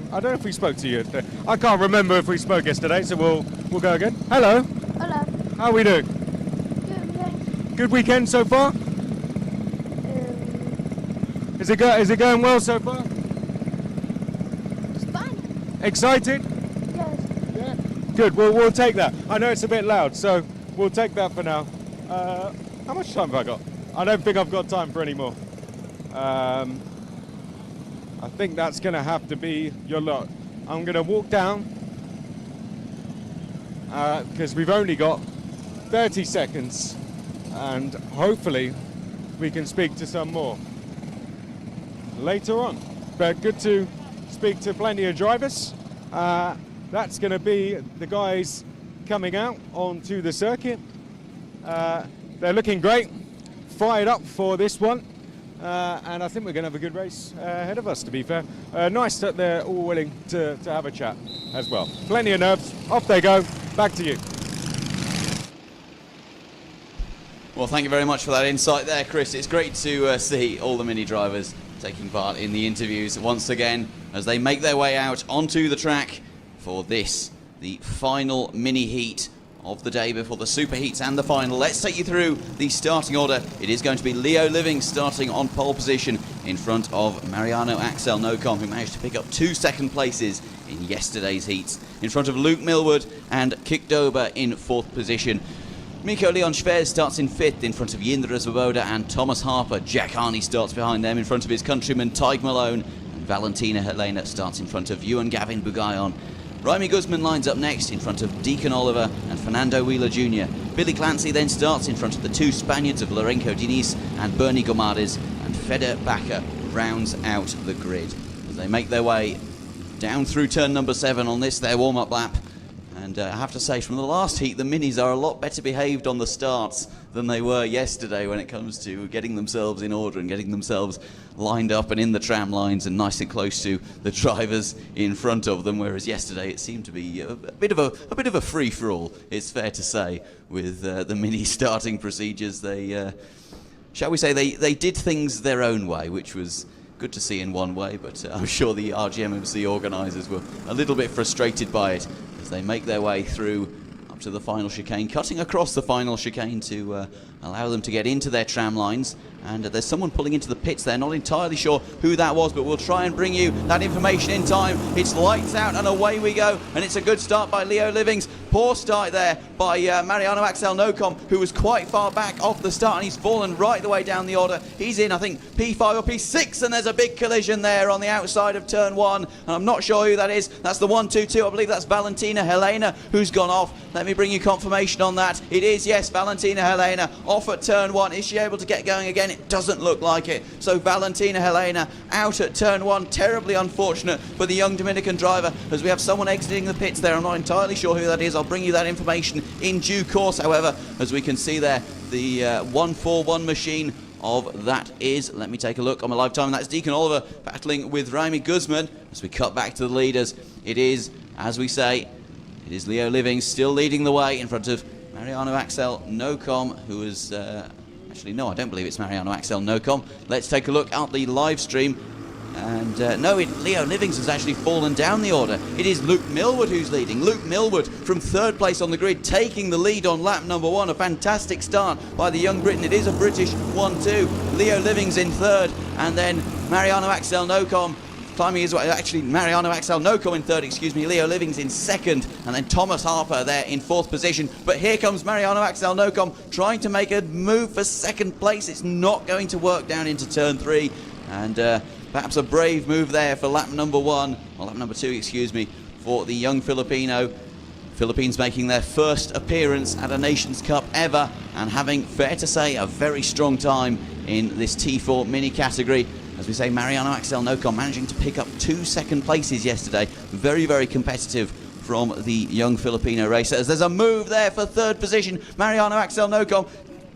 you yesterday. I can't remember if we spoke yesterday, so we'll go again. Hello. Hello. How are we doing? Good. Yeah. Good weekend so far? Is it going well so far? It's fun. Excited? Yes. Yeah. Good. We'll take that. I know it's a bit loud, so we'll take that for now. How much time have I got? I don't think I've got time for any more. I think that's going to have to be your lot. I'm going to walk down because we've only got 30 seconds and hopefully we can speak to some more later on. But good to speak to plenty of drivers. That's going to be the guys coming out onto the circuit. They're looking great, fired up for this one. And I think we're going to have a good race ahead of us, to be fair. Nice that they're all willing to have a chat as well. Plenty of nerves. Off they go. Back to you. Well, thank you very much for that insight there, Chris. It's great to see all the Mini drivers taking part in the interviews once again as they make their way out onto the track for this, the final Mini heat of the day before the super heats and the final. Let's take you through the starting order. It is going to be Leo Living starting on pole position in front of Mariano Axel Nocom, who managed to pick up 2 second places in yesterday's heats, in front of Luke Millward and Kik Dober in 4th position. Miko Leon Schwer starts in 5th in front of Yindra Svoboda and Thomas Harper. Jack Harney starts behind them in front of his countryman Tig Malone, and Valentina Helena starts in front of Ewan Gavin Bugayon. Raimi Guzman lines up next in front of Deacon Oliver and Fernando Wheeler Jr. Billy Clancy then starts in front of the 2 Spaniards of Lorenco Diniz and Bernie Gomares, and Feder Bakker rounds out the grid as they make their way down through turn number 7 on this, their warm-up lap. And I have to say, from the last heat, the Minis are a lot better behaved on the starts than they were yesterday when it comes to getting themselves in order and getting themselves lined up and in the tram lines and nice and close to the drivers in front of them. Whereas yesterday it seemed to be a bit of a free-for-all, it's fair to say, with the Mini starting procedures. They, shall we say, they did things their own way, which was good to see in one way, but I'm sure the RGMMC organisers were a little bit frustrated by it as they make their way through up to the final chicane, cutting across the final chicane to allow them to get into their tram lines. And there's someone pulling into the pits there, not entirely sure who that was, but we'll try and bring you that information in time. It's lights out and away we go, and it's a good start by Leo Livings. Poor start there by Mariano Axel Nocom, who was quite far back off the start, and he's fallen right the way down the order. He's in, I think, P5 or P6, and there's a big collision there on the outside of turn 1, and I'm not sure who that is. That's the 1-2-2, I believe that's Valentina Helena who's gone off. Let me bring you confirmation on that. It is, yes, Valentina Helena off at turn 1. Is she able to get going again? It doesn't look like it. So Valentina Helena out at turn 1. Terribly unfortunate for the young Dominican driver, as we have someone exiting the pits there. I'm not entirely sure who that is. I'll bring you that information in due course, however, as we can see there, the 141 machine of that is, let me take a look on my live time, and that's Deacon Oliver battling with Raimi Guzman. As we cut back to the leaders, it is, as we say, it is Leo Living still leading the way in front of Mariano Axel Nocom, who is actually, no, I don't believe it's Mariano Axel Nocom. Let's take a look at the live stream. And Leo Livings has actually fallen down the order. It is Luke Millward who's leading. Luke Millward from 3rd place on the grid, taking the lead on lap number 1. A fantastic start by the young Briton. It is a British 1-2. Leo Livings in 3rd, and then Mariano Axel Nocom climbing his way. Actually, Mariano Axel Nocom in 3rd, excuse me. Leo Livings in 2nd, and then Thomas Harper there in 4th position. But here comes Mariano Axel Nocom trying to make a move for 2nd place. It's not going to work down into turn 3, and perhaps a brave move there for lap number 1, or lap number 2, excuse me, for the young Filipino. Philippines making their first appearance at a Nations Cup ever and having, fair to say, a very strong time in this T4 mini category. As we say, Mariano Axel Nocom managing to pick up 2 second places yesterday. Very, very competitive from the young Filipino racers. There's a move there for third position. Mariano Axel Nocom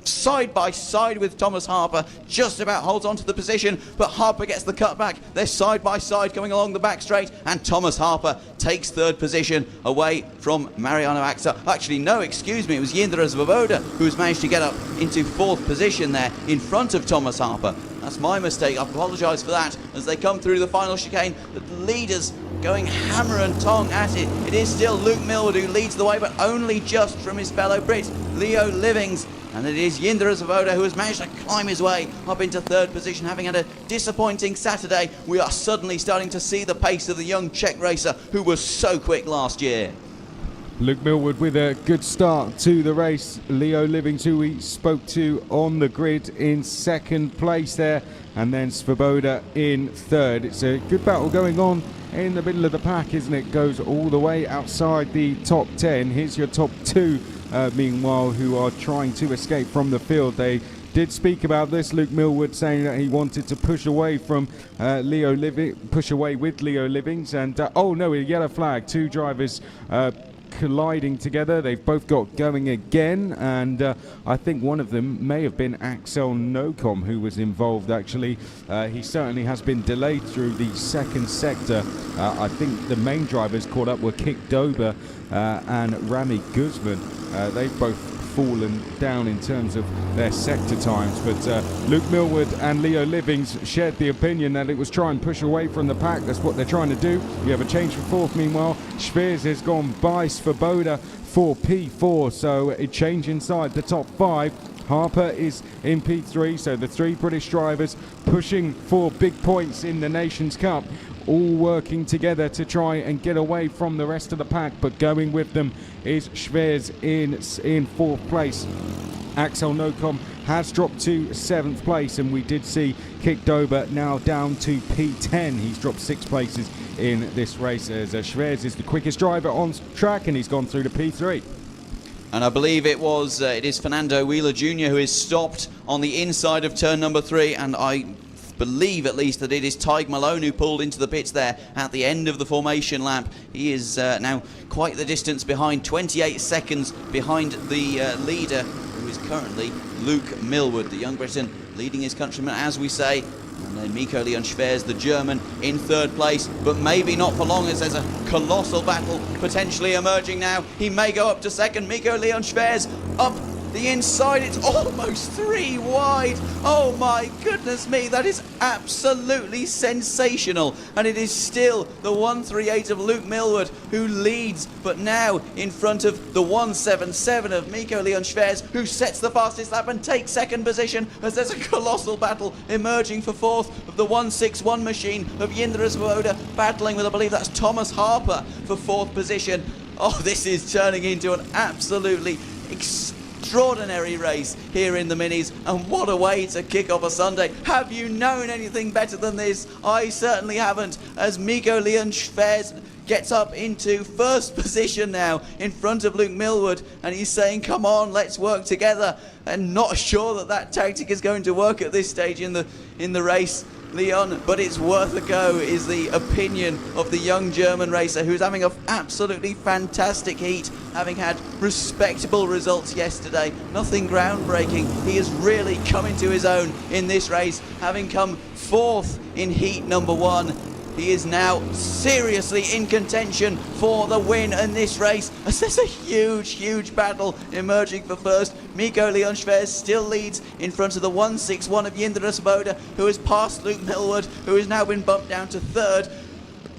side by side with Thomas Harper, just about holds on to the position, but Harper gets the cutback. They're side by side coming along the back straight, and Thomas Harper takes third position away from Mariano Axel. Actually, no, excuse me, it was Yindra Svoboda who's managed to get up into fourth position there in front of Thomas Harper. That's my mistake, I apologise for that. As they come through the final chicane, the leaders going hammer and tong at it. It is still Luke Millward who leads the way, but only just from his fellow Brit, Leo Livings. And it is Yindra Svoboda who has managed to climb his way up into third position, having had a disappointing Saturday. We are suddenly starting to see the pace of the young Czech racer who was so quick last year. Luke Millward with a good start to the race. Leo Livings, who we spoke to on the grid, in second place there, and then Svoboda in third. It's a good battle going on in the middle of the pack, isn't it? Goes all the way outside the top 10. Here's your top two, meanwhile, who are trying to escape from the field. They did speak about this. Luke Millward saying that he wanted to push away from push away with Leo Livings, and oh no, a yellow flag. Two drivers colliding together. They've both got going again, and I think one of them may have been Axel Nocom who was involved. Actually, he certainly has been delayed through the second sector. I think the main drivers caught up were Kik Dober and Rami Guzman. They've both fallen down in terms of their sector times, but Luke Millward and Leo Livings shared the opinion that it was try and push away from the pack. That's what they're trying to do. We have a change for fourth. Meanwhile, Schweers has gone by Svoboda for P4, so a change inside the top five. Harper is in P3, so the three British drivers pushing for big points in the Nations Cup, all working together to try and get away from the rest of the pack, but going with them is Schweers in fourth place. Axel Nocom has dropped to seventh place, and we did see Kik Dober now down to P10. He's dropped 6 places in this race, as Schweers is the quickest driver on track, and he's gone through to P3. And I believe it is Fernando Wheeler Jr. who is stopped on the inside of turn number 3, and I believe at least that it is Tig Malone who pulled into the pits there at the end of the formation lap. He is now quite the distance behind, 28 seconds behind the leader, who is currently Luke Millward, the young Briton leading his countrymen, as we say. And then Miko Leon Schweers, the German, in third place, but maybe not for long, as there's a colossal battle potentially emerging now. He may go up to second. Miko Leon Schweers up the inside. It's almost 3 wide. Oh my goodness me, that is absolutely sensational. And it is still the 138 of Luke Millward who leads, but now in front of the 177 of Miko Leon Schweers, who sets the fastest lap and takes second position, as there's a colossal battle emerging for fourth of the 161 machine of Yindra Svoboda, battling with, I believe that's Thomas Harper, for fourth position. Oh, this is turning into an absolutely extraordinary race here in the minis, and what a way to kick off a Sunday. Have you known anything better than this? I certainly haven't, as Miko Leon Schweers gets up into first position now in front of Luke Millward, and he's saying, come on, let's work together. And not sure that that tactic is going to work at this stage in the race, Leon, but it's worth a go, is the opinion of the young German racer, who's having an absolutely fantastic heat, having had respectable results yesterday. Nothing groundbreaking. He has really come into his own in this race, having come fourth in heat number 1. He is now seriously in contention for the win in this race, as there's a huge battle emerging for first. Miko Leon Schweers still leads in front of the 161 of Yindra Svoboda, who has passed Luke Millward, who has now been bumped down to third.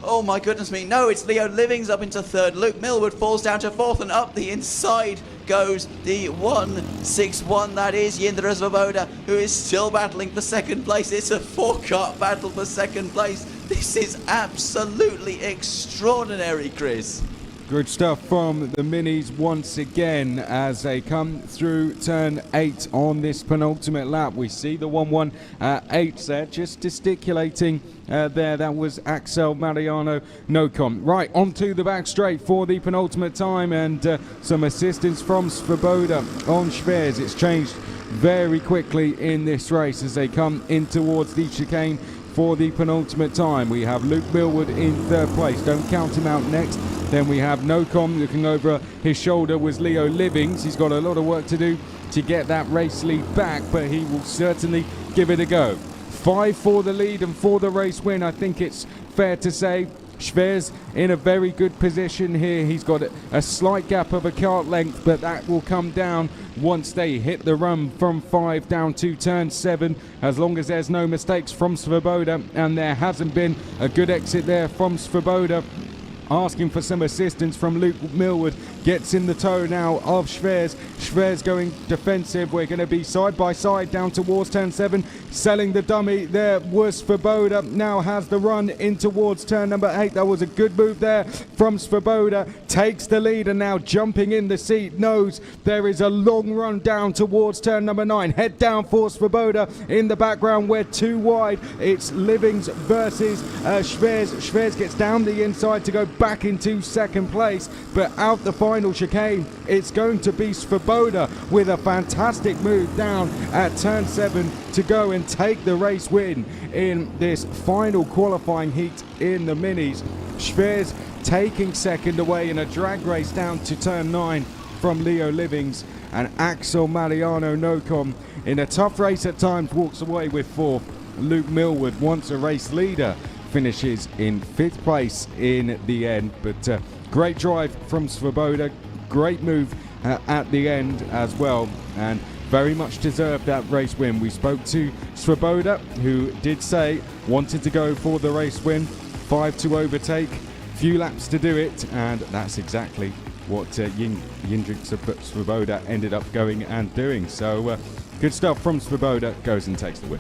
Oh my goodness me, no, it's Leo Livings up into third. Luke Millward falls down to fourth, and up the inside goes the 161, that is Yindra Svoboda, who is still battling for second place. It's a 4-car battle for second place. This is absolutely extraordinary, Chris. Good stuff from the minis once again as they come through turn 8 on this penultimate lap. We see the 1-1-8 there, just gesticulating there. That was Axel Mariano Nocom. Right, onto the back straight for the penultimate time, and some assistance from Svoboda on Schwers. It's changed very quickly in this race as they come in towards the chicane for the penultimate time. We have Luke Millwood in third place. Don't count him out next. Then we have Nocom. Looking over his shoulder was Leo Livings. He's got a lot of work to do to get that race lead back, but he will certainly give it a go. 5 for the lead and for the race win, I think it's fair to say. Schwers in a very good position here. He's got a slight gap of a kart length, but that will come down once they hit the run from 5 down to turn 7, as long as there's no mistakes from Svoboda, and there hasn't been a good exit there from Svoboda. Asking for some assistance from Luke Millwood. Gets in the toe now of Schwers. Schwers going defensive. We're going to be side by side down towards turn 7. Selling the dummy. There was Svoboda. Now has the run in towards turn number 8. That was a good move there from Svoboda. Takes the lead and now jumping in the seat. Knows there is a long run down towards turn number 9. Head down for Svoboda. In the background, we're too wide. It's Livings versus Schwers. Schwers gets down the inside to go back into second place, but out the final chicane, it's going to be Svoboda with a fantastic move down at turn 7 to go and take the race win in this final qualifying heat in the minis. Schwers taking second away in a drag race down to turn 9 from Leo Livings, and Axel Mariano Nocom in a tough race at times walks away with 4th. Luke Millwood, once a race leader, finishes in 5th place in the end, but great drive from Svoboda, great move at the end as well, and very much deserved that race win. We spoke to Svoboda, who did say wanted to go for the race win, 5 to overtake, few laps to do it, and that's exactly what Jindřich Svoboda ended up going and doing. So good stuff from Svoboda, goes and takes the win.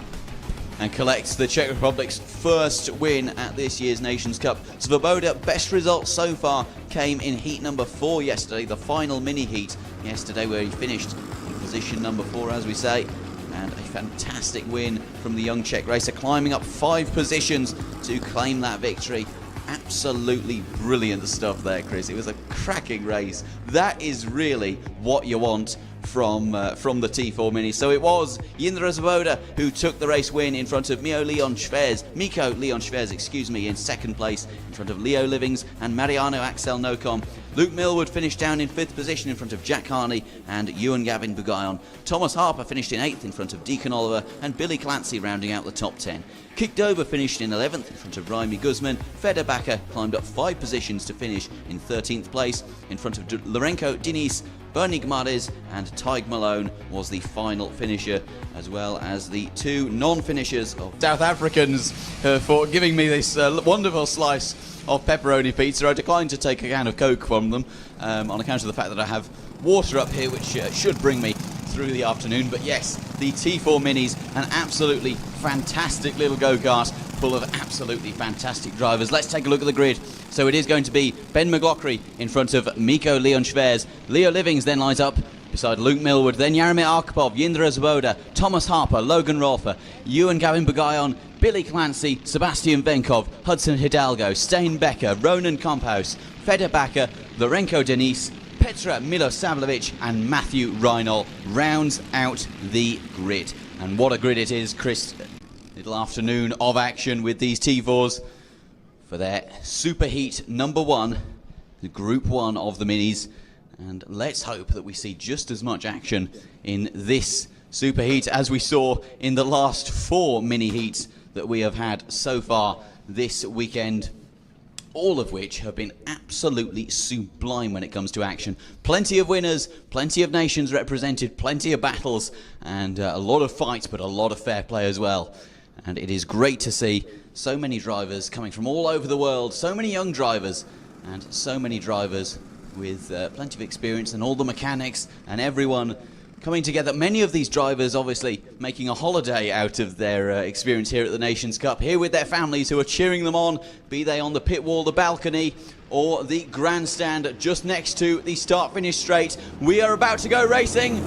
And collects the Czech Republic's first win at this year's Nations Cup. Svoboda, best result so far came in heat number 4 yesterday, the final mini heat yesterday, where he finished in position number 4, as we say. And a fantastic win from the young Czech racer, climbing up 5 positions to claim that victory. Absolutely brilliant stuff there, Chris. It was a cracking race. That is really what you want from the T4 Mini. So it was Jindřich Svoboda who took the race win in front of Miko Leon Schwers, in second place in front of Leo Livings and Mariano Axel Nocom. Luke Millwood finished down in 5th position in front of Jack Harney and Ewan Gavin Bugayon. Thomas Harper finished in 8th in front of Deacon Oliver and Billy Clancy rounding out the top 10. Kik Dober finished in 11th in front of Raimi Guzman. Feder Bakker climbed up 5 positions to finish in 13th place in front of Lorenko Diniz. Bernie Gmarez and Tig Malone was the final finisher, as well as the 2 non-finishers of South Africans for giving me this wonderful slice of pepperoni pizza. I declined to take a can of Coke from them on account of the fact that I have water up here, which should bring me through the afternoon. But yes, the T4 Minis, an absolutely fantastic little go-kart full of absolutely fantastic drivers. Let's take a look at the grid. So it is going to be Ben McLaughlin in front of Miko Leon Schwers. Leo Livings then lines up beside Luke Millwood, then Jaromir Arkhipov, Jindřich Svoboda, Thomas Harper, Logan Rolfer, Ewan Gavin Bugayon, Billy Clancy, Sebastian Venkov, Hudson Hidalgo, Stein Becker, Ronan Komphaus, Feder Bakker, Lorenko Diniz, Petra Milosavljevic and Matthew Reinl rounds out the grid. And what a grid it is, Chris. Little afternoon of action with these T4s for their Superheat number 1, the Group 1 of the Minis. And let's hope that we see just as much action in this Superheat as we saw in the last 4 mini heats that we have had so far this weekend, all of which have been absolutely sublime when it comes to action. Plenty of winners, plenty of nations represented, plenty of battles, and a lot of fights, but a lot of fair play as well. And it is great to see so many drivers coming from all over the world, so many young drivers, and so many drivers with plenty of experience, and all the mechanics and everyone coming together. Many of these drivers obviously making a holiday out of their experience here at the Nations Cup, here with their families who are cheering them on, be they on the pit wall, the balcony, or the grandstand just next to the start-finish straight. We are about to go racing,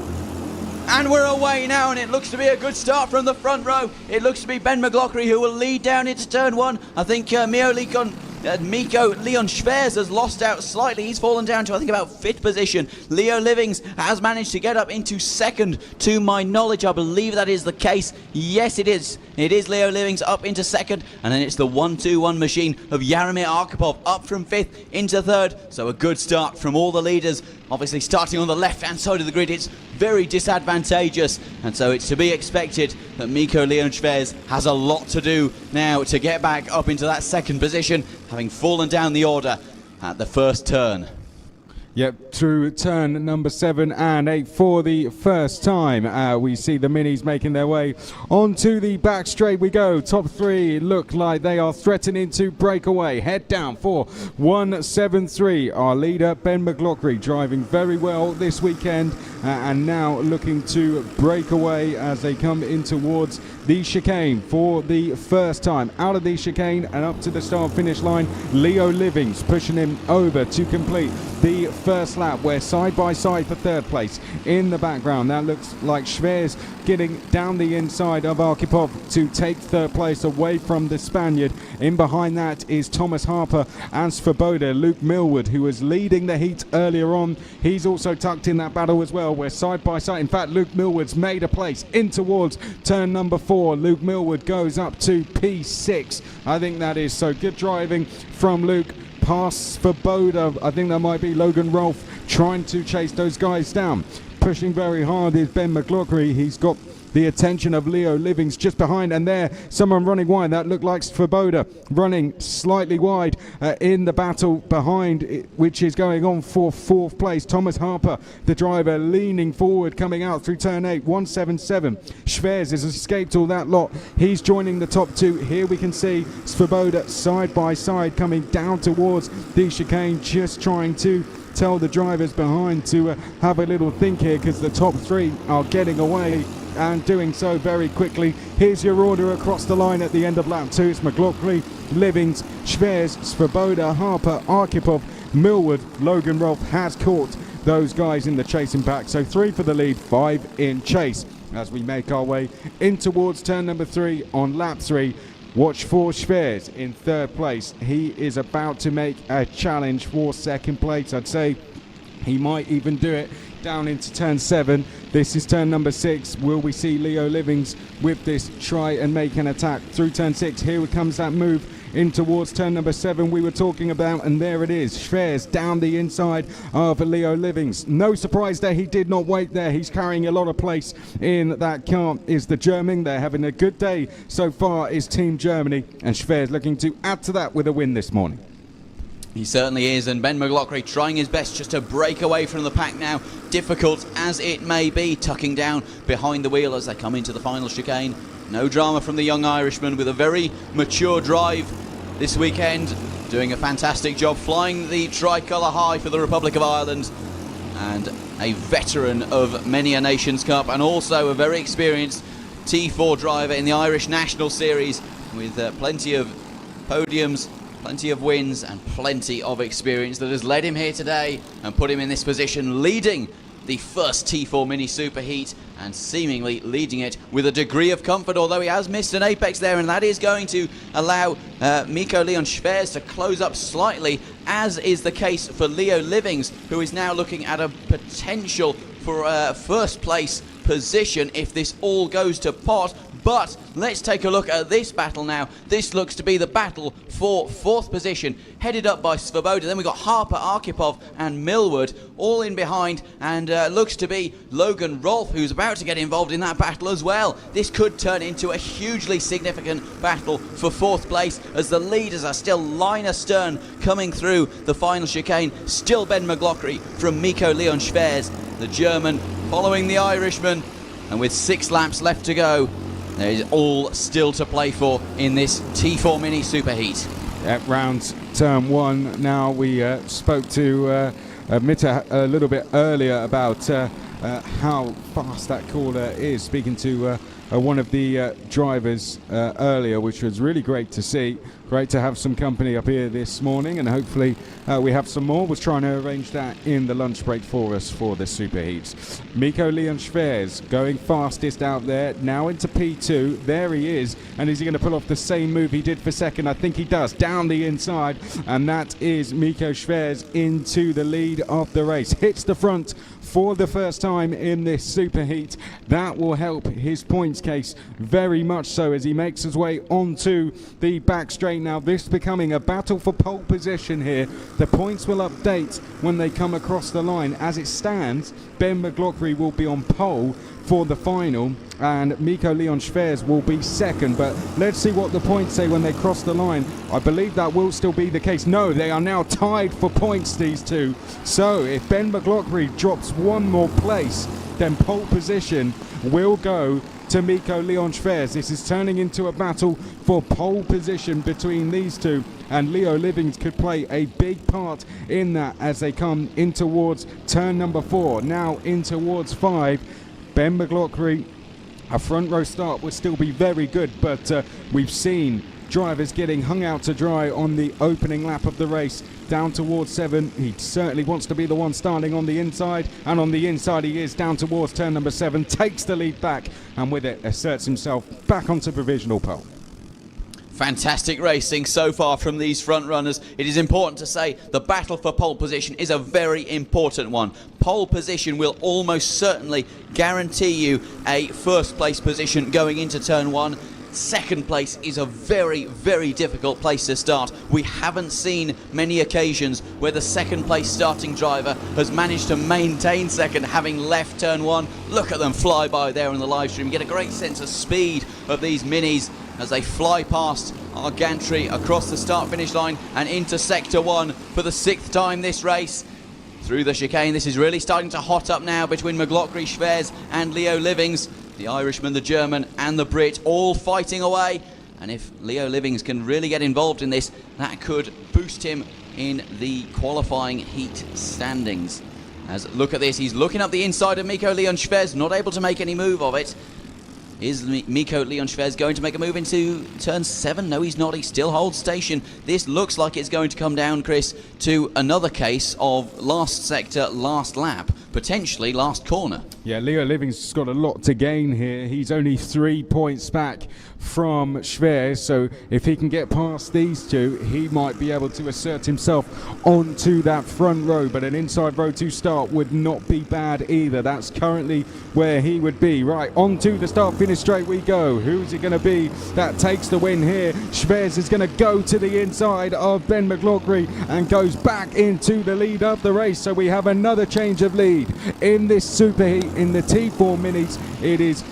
and we're away now, and it looks to be a good start from the front row. It looks to be Ben McLaughlin who will lead down into turn one. I think Miko Leon Schwers has lost out slightly. He's fallen down to, I think, about 5th position. Leo Livings has managed to get up into 2nd. To my knowledge, I believe that is the case. Yes, it is. It is Leo Livings up into 2nd. And then it's the 1-2-1 machine of Jaromir Arkhipov up from 5th into 3rd. So a good start from all the leaders. Obviously, starting on the left-hand side of the grid, it's very disadvantageous. And so it's to be expected that Miko Leon Schwers has a lot to do now to get back up into that 2nd position, having fallen down the order at the first turn. Yep, through turn number 7 and 8 for the first time. We see the minis making their way onto the back straight. We go. Top 3 look like they are threatening to break away. Head down for 173. Our leader, Ben McLaughlin, driving very well this weekend and now looking to break away as they come in towards the chicane for the first time. Out of the chicane and up to the start finish line, Leo Livings pushing him over to complete the first lap. We're side by side for 3rd place. In the background, that looks like Schwers getting down the inside of Arkhipov to take 3rd place away from the Spaniard. In behind that is Thomas Harper and Svoboda. Luke Millward, who was leading the heat earlier on, he's also tucked in that battle as well. We're side by side. In fact, Luke Millward's made a place in towards turn number 4. Luke Millward goes up to P6. I think that is so good driving from Luke. Pass for Boda. I think that might be Logan Rolfe trying to chase those guys down. Pushing very hard is Ben McLaughlin. He's got the attention of Leo Livings just behind, and there someone running wide. That looked like Svoboda running slightly wide in the battle behind, which is going on for 4th place. Thomas Harper, the driver, leaning forward, coming out through turn 8, 177. Schwers has escaped all that lot. He's joining the top 2. Here we can see Svoboda side by side coming down towards the chicane, just trying to tell the drivers behind to have a little think here, because the top 3 are getting away and doing so very quickly. Here's your order across the line at the end of lap 2. It's McLaughlin, Livings, Schwers, Svoboda, Harper, Arkhipov, Millward. Logan Rolfe has caught those guys in the chasing pack. So 3 for the lead, 5 in chase. As we make our way in towards turn number 3 on lap 3. Watch for Schwers in 3rd place. He is about to make a challenge for 2nd place. I'd say he might even do it down into turn 7. This is turn number 6. Will we see Leo Livings with this try and make an attack through turn 6? Here comes that move in towards turn number 7 we were talking about, and there it is. Schwers down the inside of Leo Livings. No surprise there, he did not wait there. He's carrying a lot of place in that car is the German. They're having a good day so far is Team Germany, and Schwers looking to add to that with a win this morning. He certainly is, and Ben McLaughlin trying his best just to break away from the pack now, difficult as it may be, tucking down behind the wheel as they come into the final chicane. No drama from the young Irishman with a very mature drive this weekend, doing a fantastic job flying the tricolour high for the Republic of Ireland, and a veteran of many a Nations Cup, and also a very experienced T4 driver in the Irish National Series with plenty of podiums, plenty of wins and plenty of experience that has led him here today and put him in this position, leading the first T4 Mini Superheat and seemingly leading it with a degree of comfort, although he has missed an apex there, and that is going to allow Miko Leon Schwers to close up slightly, as is the case for Leo Livings, who is now looking at a potential for a 1st place position if this all goes to pot. But let's take a look at this battle now. This looks to be the battle for 4th position, headed up by Svoboda. Then we've got Harper, Arkhipov and Millward all in behind, and looks to be Logan Rolfe who's about to get involved in that battle as well. This could turn into a hugely significant battle for 4th place, as the leaders are still line astern coming through the final chicane. Still Ben McLaughlin from Miko Leon Schwers, the German, following the Irishman, and with 6 laps left to go, there is all still to play for in this T4 Mini Superheat. At round turn 1 now, we spoke to Mitta a little bit earlier about how fast that corner is. Speaking to one of the drivers earlier, which was really great to see. Great to have some company up here this morning, and hopefully we have some more. Was trying to arrange that in the lunch break for us for the Superheats. Mikko Leon Schwers going fastest out there, now into P2. There he is, and is he going to pull off the same move he did for second? I think he does, down the inside, and that is Mikko Schwers into the lead of the race. Hits the front for the first time in this superheat. That will help his points case very much so as he makes his way onto the back straight. Now this becoming a battle for pole position here. The points will update when they come across the line. As it stands, Ben McLaughlin will be on pole for the final, and Mikko Leon Schwers will be second. But let's see what the points say when they cross the line. I believe that will still be the case. No, they are now tied for points, these two. So if Ben McLaughlin drops one more place, then pole position will go to Mikko Leon Schwers. This is turning into a battle for pole position between these two, and Leo Livings could play a big part in that as they come in towards turn number 4, now in towards 5. Ben McLaughlin, a front row start would still be very good, but we've seen drivers getting hung out to dry on the opening lap of the race down towards 7. He certainly wants to be the one starting on the inside, and on the inside he is down towards turn number 7, takes the lead back, and with it asserts himself back onto provisional pole. Fantastic racing so far from these front runners. It is important to say the battle for pole position is a very important one. Pole position will almost certainly guarantee you a first place position going into turn 1. Second place is a very, very difficult place to start. We haven't seen many occasions where the second place starting driver has managed to maintain second having left turn 1. Look at them fly by there on the live stream. You get a great sense of speed of these minis as they fly past our gantry across the start finish line and into sector 1 for the 6th time this race. Through the chicane, this is really starting to hot up now between McLaughlin, Schwers and Leo Livings. The Irishman, the German and the Brit all fighting away, and if Leo Livings can really get involved in this, that could boost him in the qualifying heat standings. As look at this, he's looking up the inside of Mikko Leon Schwers, not able to make any move of it. Is Mikko Leon Schwers going to make a move into turn 7? No, he's not. He still holds station. This looks like it's going to come down, Chris, to another case of last sector, last lap, potentially last corner. Yeah, Leo Livings has got a lot to gain here. He's only 3 points back from Schwers, so if he can get past these two, he might be able to assert himself onto that front row, but an inside row to start would not be bad either. That's currently where he would be. Right, onto the start finish straight we go. Who's it going to be that takes the win here? Schwers is going to go to the inside of Ben McLaughlin and goes back into the lead of the race, so we have another change of lead in this superheat in the T4 minis. It is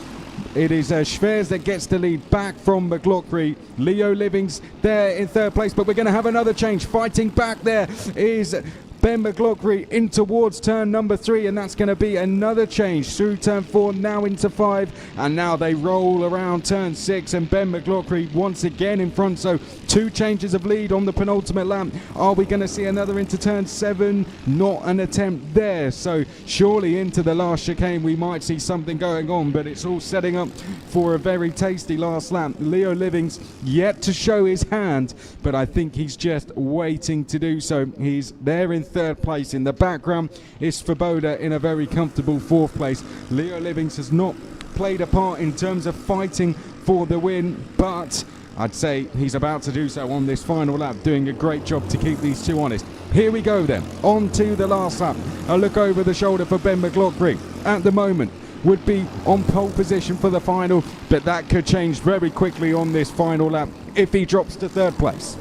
Schwers that gets the lead back from McLaughlin. Leo Livings there in 3rd place, but we're going to have another change. Fighting back there is Ben McLaughlin in towards turn number 3, and that's going to be another change through turn 4, now into 5, and now they roll around turn 6, and Ben McLaughlin once again in front, so 2 changes of lead on the penultimate lap. Are we going to see another into turn 7? Not an attempt there, so surely into the last chicane we might see something going on, but it's all setting up for a very tasty last lap. Leo Livings yet to show his hand, but I think he's just waiting to do so. He's there in 3rd place. In the background is Svoboda in a very comfortable 4th place. Leo Livings has not played a part in terms of fighting for the win, but I'd say he's about to do so on this final lap, doing a great job to keep these two honest. Here we go then, on to the last lap. A look over the shoulder for Ben McLaughlin. At the moment, would be on pole position for the final, but that could change very quickly on this final lap if he drops to 3rd place.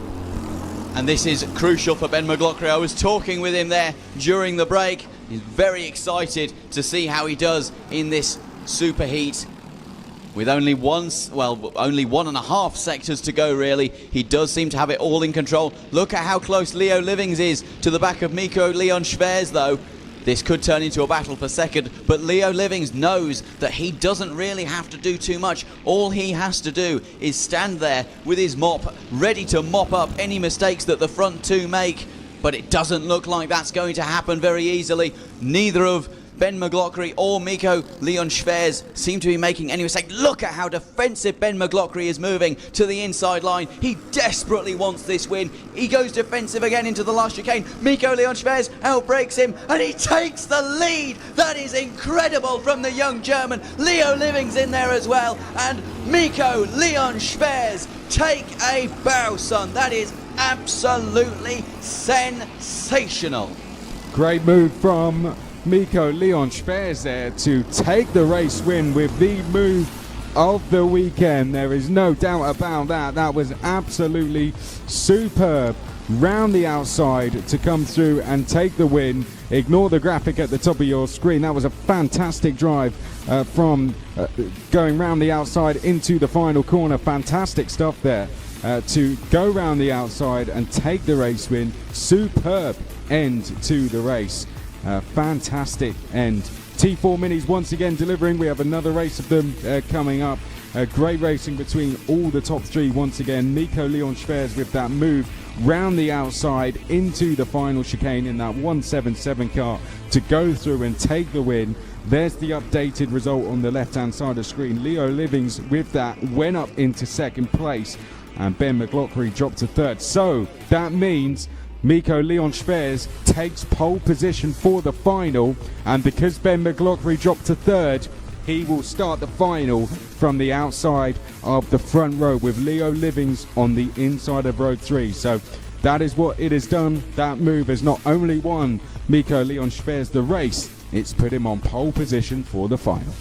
And this is crucial for Ben McLaughlin. I was talking with him there during the break. He's very excited to see how he does in this superheat. With only only 1.5 sectors to go, really. He does seem to have it all in control. Look at how close Leo Livings is to the back of Mikko Leon Schwers, though. This could turn into a battle for second, but Leo Livings knows that he doesn't really have to do too much. All he has to do is stand there with his mop, ready to mop up any mistakes that the front two make, but it doesn't look like that's going to happen very easily. Neither of Ben McLaughlin or Miko Leon Schwers seem to be making any mistake. Look at how defensive Ben McLaughlin is moving to the inside line. He desperately wants this win. He goes defensive again into the last chicane. Miko Leon Schwers outbreaks him and he takes the lead. That is incredible from the young German. Leo Living's in there as well, and Miko Leon Schwers take a bow, son. That is absolutely sensational. Great move from Miko Leon Schwers there to take the race win with the move of the weekend. There is no doubt about that. That was absolutely superb. Round the outside to come through and take the win. Ignore the graphic at the top of your screen. That was a fantastic drive from going round the outside into the final corner. Fantastic stuff there to go round the outside and take the race win. Superb end to the race. Fantastic end. T4 Minis once again delivering. We have another race of them coming up. Great racing between all the top three once again. Miko Leon Schwers with that move round the outside into the final chicane in that 177 car to go through and take the win. There's the updated result on the left hand side of the screen. Leo Livings with that went up into second place and Ben McLaughlin dropped to third. So that means Miko Leon Schwers takes pole position for the final, and because Ben McLaughlin dropped to third, he will start the final from the outside of the front row with Leo Livings on the inside of row 3. So that is what it has done. That move has not only won Miko Leon Schwers the race, it's put him on pole position for the final.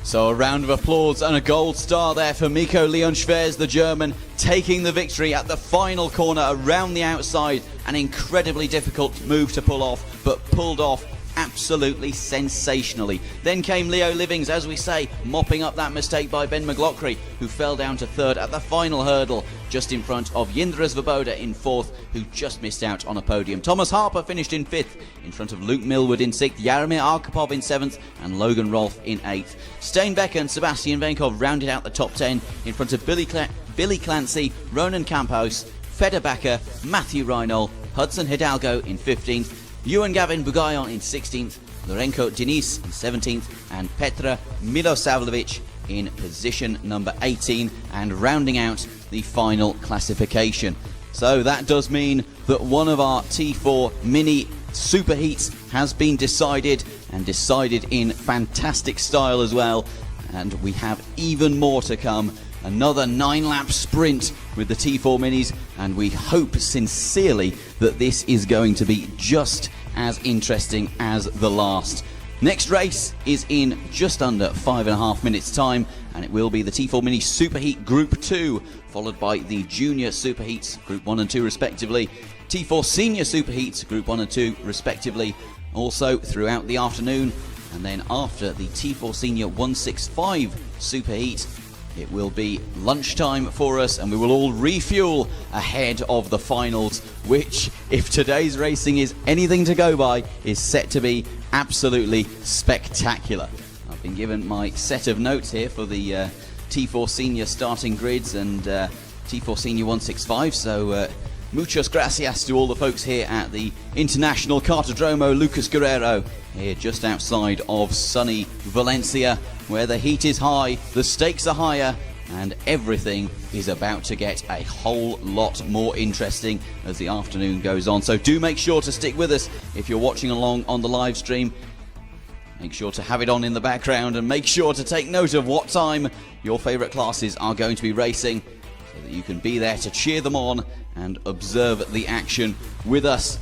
So a round of applause and a gold star there for Miko Leon Schwers, the German, taking the victory at the final corner around the outside. An incredibly difficult move to pull off, but pulled off absolutely sensationally. Then came Leo Livings, as we say, mopping up that mistake by Ben McLaughlin, who fell down to third at the final hurdle, just in front of Jindras Svoboda in fourth, who just missed out on a podium. Thomas Harper finished in fifth, in front of Luke Millwood in sixth, Jaromir Arkhipov in seventh, and Logan Rolfe in eighth. Steinbecker and Sebastian Venkov rounded out the top 10, in front of Billy Clancy, Ronan Campos, Feder Bakker, Matthew Reinhold, Hudson Hidalgo in 15th, Ewan Gavin Bugayon in 16th, Lorenko Diniz in 17th, and Petra Milosavljevic in position number 18, and rounding out the final classification. So that does mean that one of our T4 mini superheats has been decided, and decided in fantastic style as well, and we have even more to come. Another 9-lap sprint with the T4 Minis, and we hope sincerely that this is going to be just as interesting as the last. Next race is in just under 5.5 minutes time, and it will be the T4 Mini Superheat Group 2, followed by the Junior Superheats Group 1 and 2 respectively, T4 Senior Superheats Group 1 and 2 respectively, also throughout the afternoon. And then after the T4 Senior 165 Superheat, it will be lunchtime for us, and we will all refuel ahead of the finals, which, if today's racing is anything to go by, is set to be absolutely spectacular. I've been given my set of notes here for the T4 Senior starting grids and T4 Senior 165, so muchas gracias to all the folks here at the International Cartodromo Lucas Guerrero, here just outside of sunny Valencia, where the heat is high, the stakes are higher, and everything is about to get a whole lot more interesting as the afternoon goes on. So do make sure to stick with us if you're watching along on the live stream. Make sure to have it on in the background, and make sure to take note of what time your favourite classes are going to be racing, so that you can be there to cheer them on and observe the action with us,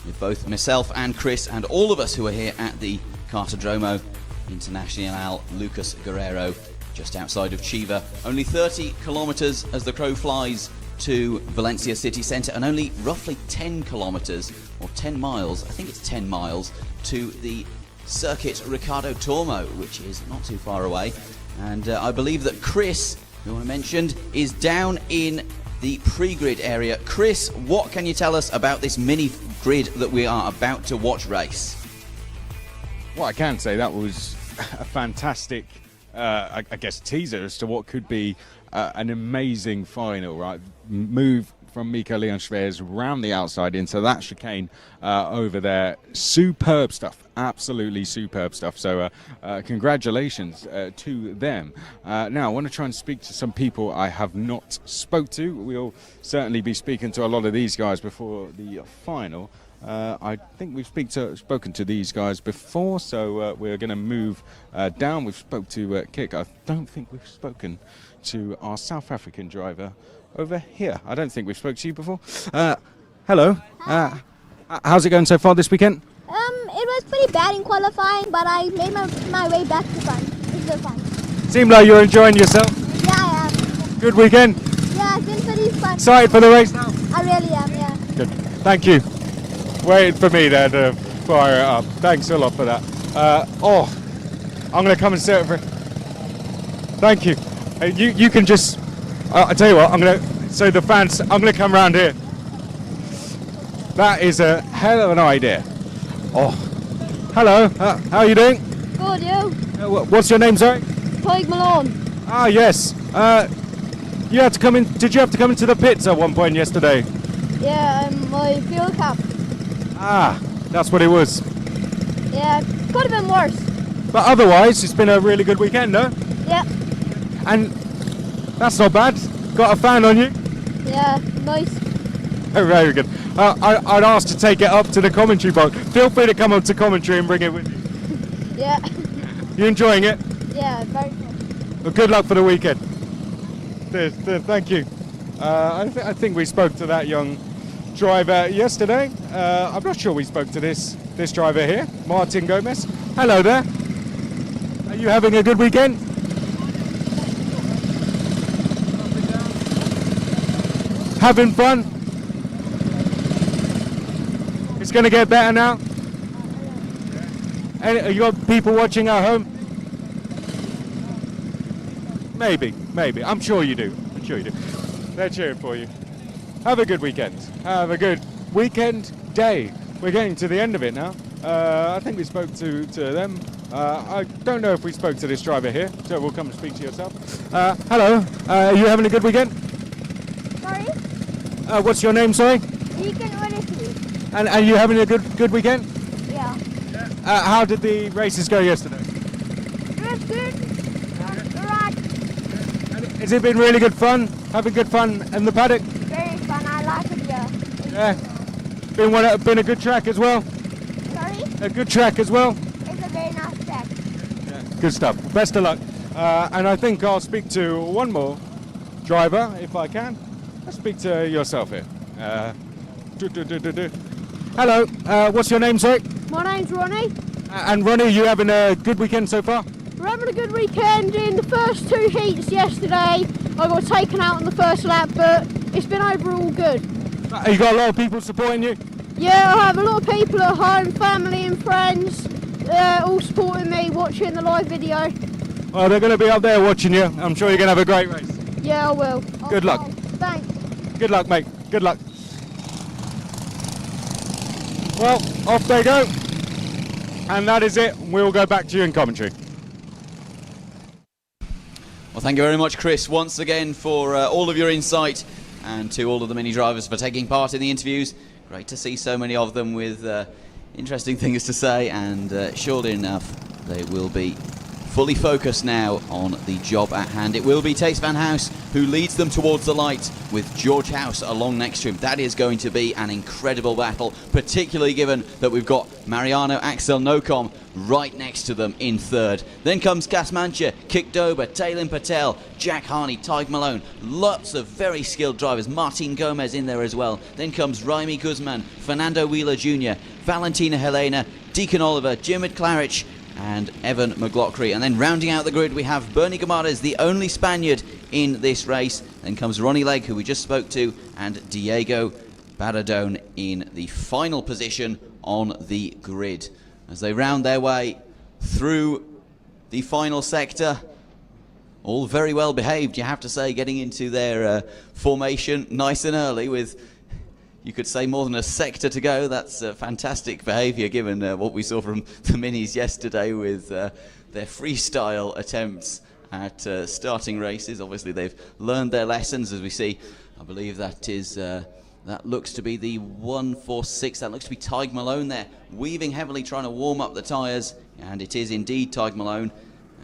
with both myself and Chris and all of us who are here at the Cartodromo Internacional Lucas Guerrero, just outside of Chiva. Only 30 kilometres as the crow flies to Valencia city centre, and only roughly 10 kilometres, or 10 miles, I think it's 10 miles, to the circuit Ricardo Tormo, which is not too far away. And I believe that Chris, who I mentioned, is down in the pre-grid area. Chris, what can you tell us about this mini grid that we are about to watch race? Well, I can say that was a fantastic, I guess, teaser as to what could be an amazing final, right? Move from Mika Leon Schweers round the outside into that chicane over there. Superb stuff, absolutely superb stuff. So congratulations to them. Now I want to try and speak to some people I have not spoke to. We'll certainly be speaking to a lot of these guys before the final. I think we've spoken to these guys before, so we're going to move down. We've spoke to Kik. I don't think we've spoken to our South African driver over here. I don't think we've spoken to you before. Hello. How's it going so far this weekend? It was pretty bad in qualifying, but I made my way back to front. It's good fun. Seems like you're enjoying yourself. Yeah, I am. Good weekend. Yeah, it's been pretty fun. Excited for the race now? I really am, yeah. Good. Thank you. Waiting for me there to fire it up. Thanks a lot for that. I'm going to come and sit over. Thank you. You can just. I tell you what. So the fans. I'm going to come around here. That is a hell of an idea. Oh, hello. How are you doing? Good, you? What's your name, sorry? Craig Malone. Ah, yes. You had to come in. Did you have to come into the pits at one point yesterday? Yeah, my fuel cap. Ah, that's what it was. Yeah, could have been worse. But otherwise, it's been a really good weekend, no? Yeah. And that's not bad. Got a fan on you? Yeah, nice. Oh, very good. I'd ask to take it up to the commentary box. Feel free to come up to commentary and bring it with you. Yeah. You enjoying it? Yeah, very good. Well, good luck for the weekend. Thank you. I think we spoke to that young driver yesterday. I'm not sure we spoke to this driver here, Martin Gomez. Hello there. Are you having a good weekend? Having fun? It's going to get better now? And you got people watching at home? Maybe. I'm sure you do. They're cheering for you. Have a good weekend. Have a good weekend day. We're getting to the end of it now. I think we spoke to them. I don't know if we spoke to this driver here, so we'll come and speak to yourself. Hello. Are you having a good weekend? Sorry? What's your name, sorry? Deacon Winifred. And are you having a good weekend? Yeah. How did the races go yesterday? It was good. Right. Has it been really good fun? Having good fun in the paddock? Very fun. I like it, yeah. Yeah. Been a good track as well? Sorry? A good track as well? It's a very nice track. Yeah. Good stuff. Best of luck. And I think I'll speak to one more driver if I can. Let's speak to yourself here. Hello. What's your name, sorry? My name's Ronnie. And Ronnie, you having a good weekend so far? We're having a good weekend. In the first two heats yesterday, I got taken out on the first lap, but it's been overall good. You got a lot of people supporting you? Yeah, I have a lot of people at home, family and friends, all supporting me, watching the live video. Well, they're going to be up there watching you. I'm sure you're going to have a great race. Yeah, I will. Good luck. Thanks. Good luck, mate. Good luck. Well, off they go. And that is it. We'll go back to you in commentary. Well, thank you very much, Chris, once again for all of your insight, and to all of the mini drivers for taking part in the interviews. Great to see so many of them with interesting things to say, and surely enough, they will be fully focused now on the job at hand. It will be Tace van House who leads them towards the light, with George House along next to him. That is going to be an incredible battle, particularly given that we've got Mariano Axel Nocom right next to them in third. Then comes Kasmancha, Kik Dober, Taylin Patel, Jack Harney, Tyg Malone. Lots of very skilled drivers. Martin Gomez in there as well. Then comes Raimi Guzman, Fernando Wheeler Jr., Valentina Helena, Deacon Oliver, Jim Claridge, and Evan McLaughlin. And then rounding out the grid, we have Bernie Gamares, the only Spaniard in this race. Then comes Ronnie Legg, who we just spoke to, and Diego Baradone in the final position on the grid. As they round their way through the final sector, all very well behaved, you have to say, getting into their formation nice and early with, you could say, more than a sector to go. That's fantastic behaviour given what we saw from the minis yesterday with their freestyle attempts at starting races. Obviously they've learned their lessons, as we see I believe that is that looks to be the 146. That looks to be Tig Malone there, weaving heavily, trying to warm up the tyres, and it is indeed Tig Malone.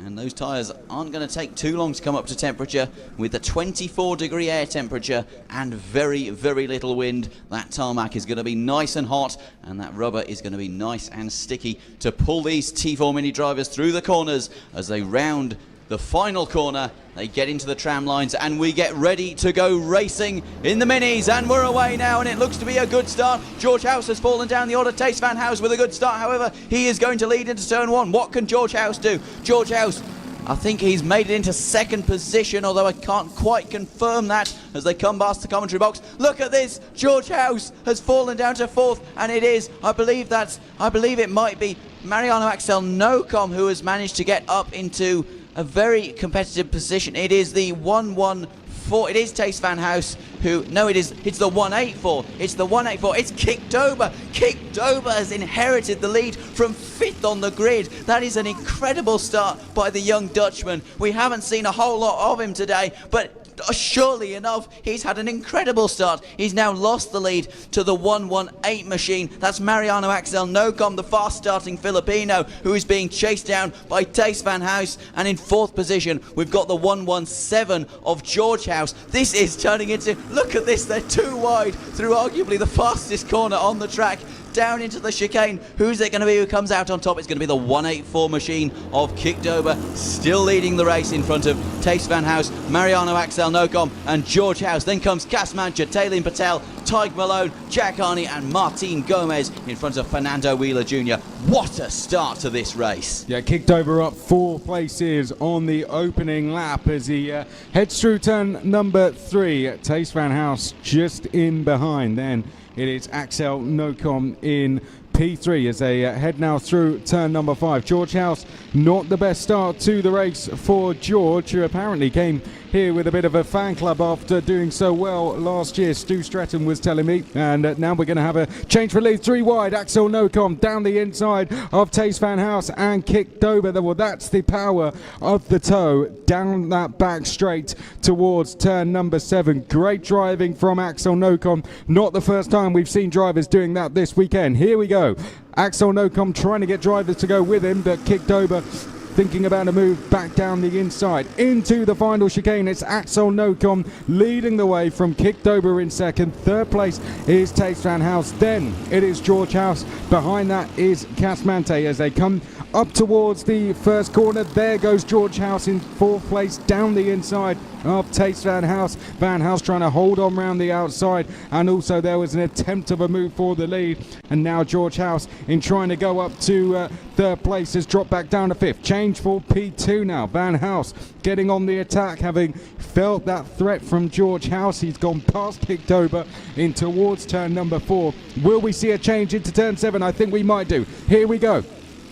And those tyres aren't going to take too long to come up to temperature. With the 24-degree air temperature and very, very little wind, that tarmac is going to be nice and hot, and that rubber is going to be nice and sticky to pull these T4 Mini drivers through the corners as they round the final corner. They get into the tram lines and we get ready to go racing in the minis, and we're away now, and it looks to be a good start. George House has fallen down the order. Tace Van House with a good start, however he is going to lead into turn 1. What can George House do? George House, I think he's made it into second position, although I can't quite confirm that as they come past the commentary box. Look at this, George House has fallen down to 4th, and it is, I believe it might be Mariano Axel Nocom who has managed to get up into a very competitive position. It is the 114. It is Tace Van House who, no, it's the 184. It's the 184. It's Kik Dober. Kik Dober has inherited the lead from 5th on the grid. That is an incredible start by the young Dutchman. We haven't seen a whole lot of him today, but surely enough, he's had an incredible start. He's now lost the lead to the 118 machine. That's Mariano Axel Nocom, the fast-starting Filipino, who is being chased down by Tace Van House. And in 4th position, we've got the 117 of George House. This is turning into, look at this, they're too wide through arguably the fastest corner on the track. Down into the chicane. Who's it going to be who comes out on top? It's going to be the 184 machine of Kik Dober, still leading the race in front of Tace Van House, Mariano Axel Nocom and George House. Then comes Cas Mancha, Taylin Patel, Tig Malone, Jack Harney and Martin Gomez in front of Fernando Wheeler Jr. What a start to this race. Yeah, Kik Dober up 4 places on the opening lap as he heads through turn number 3. Tace Van House just in behind. Then it is Axel Nocom in P3 as they head now through turn number 5. George House, not the best start to the race for George, who apparently came here with a bit of a fan club after doing so well last year. Stu Stratton was telling me. And now we're going to have a change for lead. 3 wide, Axel Nocom down the inside of Tace Van House and Kik Dober. Well, that's the power of the toe down that back straight towards turn number 7. Great driving from Axel Nocom. Not the first time we've seen drivers doing that this weekend. Here we go. Axel Nocom trying to get drivers to go with him, but Kik Dober thinking about a move back down the inside into the final chicane. It's Axel Nocom leading the way from Kik Dober in second. 3rd place is Tace Van House. Then it is George House. Behind that is Cas Mante as they come up towards the first corner. There goes George House in 4th place down the inside of Tace Van House. Van House trying to hold on round the outside, and also there was an attempt of a move for the lead, and now George House in trying to go up to 3rd place has dropped back down to 5th. Change for P2 now. Van House getting on the attack, having felt that threat from George House. He's gone past Kik Dober in towards turn number 4. Will we see a change into turn 7? I think we might do. Here we go.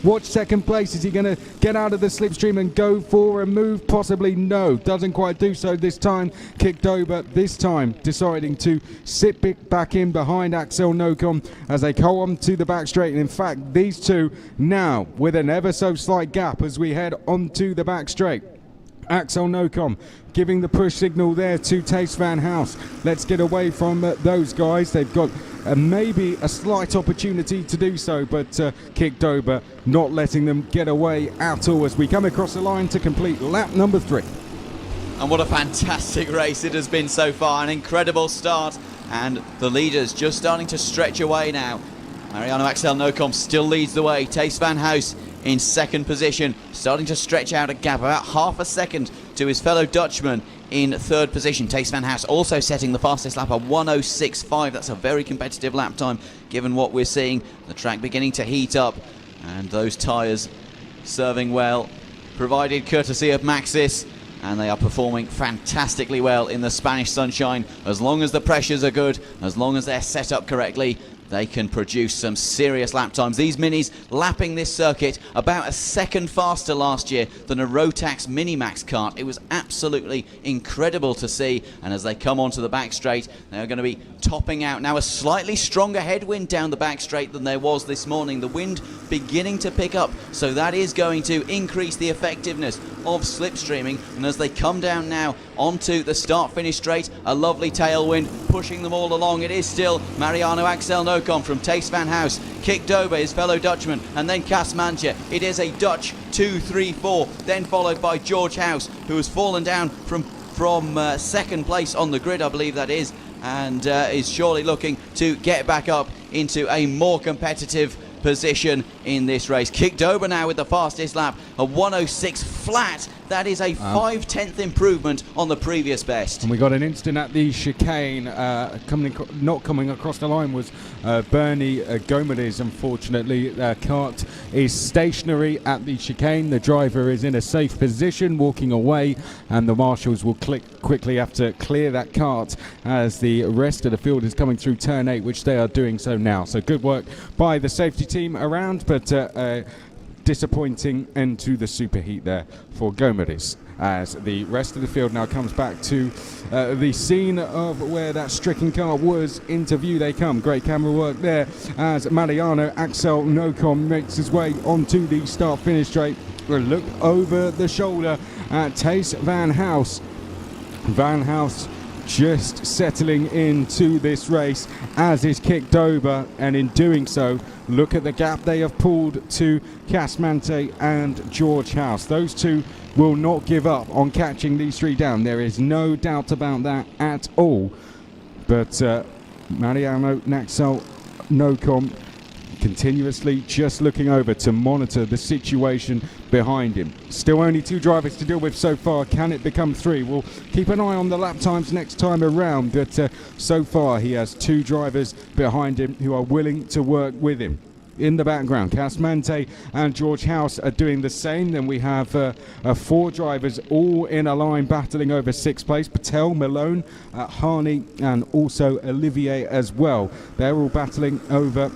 Watch second place. Is he going to get out of the slipstream and go for a move? Possibly no. Doesn't quite do so this time. Kik Dober this time deciding to sit back in behind Axel Nocom as they go on to the back straight. And in fact, these two now with an ever so slight gap as we head onto the back straight. Axel Nocom giving the push signal there to Tace Van House. Let's get away from those guys. They've got maybe a slight opportunity to do so, but Kik Dober not letting them get away at all as we come across the line to complete lap number 3. And what a fantastic race it has been so far. An incredible start, and the leaders just starting to stretch away now. Mariano Axel Nocom still leads the way. Tace Van House in 2nd position, starting to stretch out a gap about half a second to his fellow Dutchman in 3rd position. Tace Van House also setting the fastest lap, a 1:06.5. That's a very competitive lap time given what we're seeing. The track beginning to heat up, and those tyres serving well, provided courtesy of Maxxis, and they are performing fantastically well in the Spanish sunshine. As long as the pressures are good, as long as they're set up correctly, they can produce some serious lap times. These minis lapping this circuit about a second faster last year than a Rotax Minimax kart. It was absolutely incredible to see, and as they come onto the back straight, they're going to be topping out. Now a slightly stronger headwind down the back straight than there was this morning. The wind beginning to pick up, so that is going to increase the effectiveness of slipstreaming, and as they come down now onto the start-finish straight. A lovely tailwind pushing them all along. It is still Mariano Axel Nocom from Tace van House, Kik Dober, his fellow Dutchman, and then Cas Manche. It is a Dutch 2-3-4, then followed by George House, who has fallen down from second place on the grid, I believe that is, and is surely looking to get back up into a more competitive position in this race. Kik Dober now with the fastest lap, a 106 flat. That is a 5/10 improvement on the previous best. And we got an instant at the chicane. Not coming across the line was Bernie Gomez. Unfortunately, kart is stationary at the chicane. The driver is in a safe position, walking away, and the marshals will quickly have to clear that kart as the rest of the field is coming through turn 8, which they are doing so now. So good work by the safety team around, but disappointing end to the superheat there for Gomez, as the rest of the field now comes back to the scene of where that stricken car was. Into view they come. Great camera work there as Mariano Axel Nocom makes his way onto the start-finish straight. We'll look over the shoulder at Tace van House. Van House just settling into this race, as is Kik Dober, and in doing so, look at the gap they have pulled to Cas Manche and George House. Those two will not give up on catching these three down. There is no doubt about that at all. But Mariano Axel Nocom continuously just looking over to monitor the situation behind him. Still only 2 drivers to deal with so far. Can it become 3? We'll keep an eye on the lap times next time around, but so far he has 2 drivers behind him who are willing to work with him. In the background, Cas Manche and George House are doing the same. Then we have 4 drivers all in a line battling over 6th place. Patel, Malone, Harney, and also Olivier as well. They're all battling over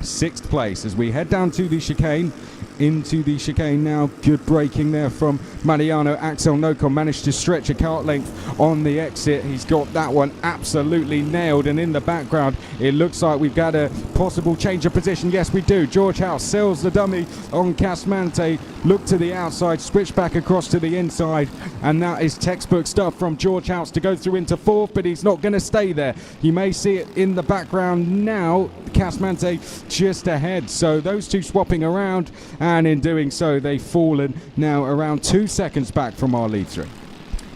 6th place as we head down to the chicane. Into the chicane now. Good braking there from Mariano Axel Nocom. Managed to stretch a kart length on the exit. He's got that one absolutely nailed. And in the background, it looks like we've got a possible change of position. Yes, we do. George House sells the dummy on Cas Manche. Look to the outside, switch back across to the inside. And that is textbook stuff from George House to go through into 4th, but he's not going to stay there. You may see it in the background now. Cas Manche just ahead. So those two swapping around, and in doing so, they've fallen now around 2 seconds back from our lead 3.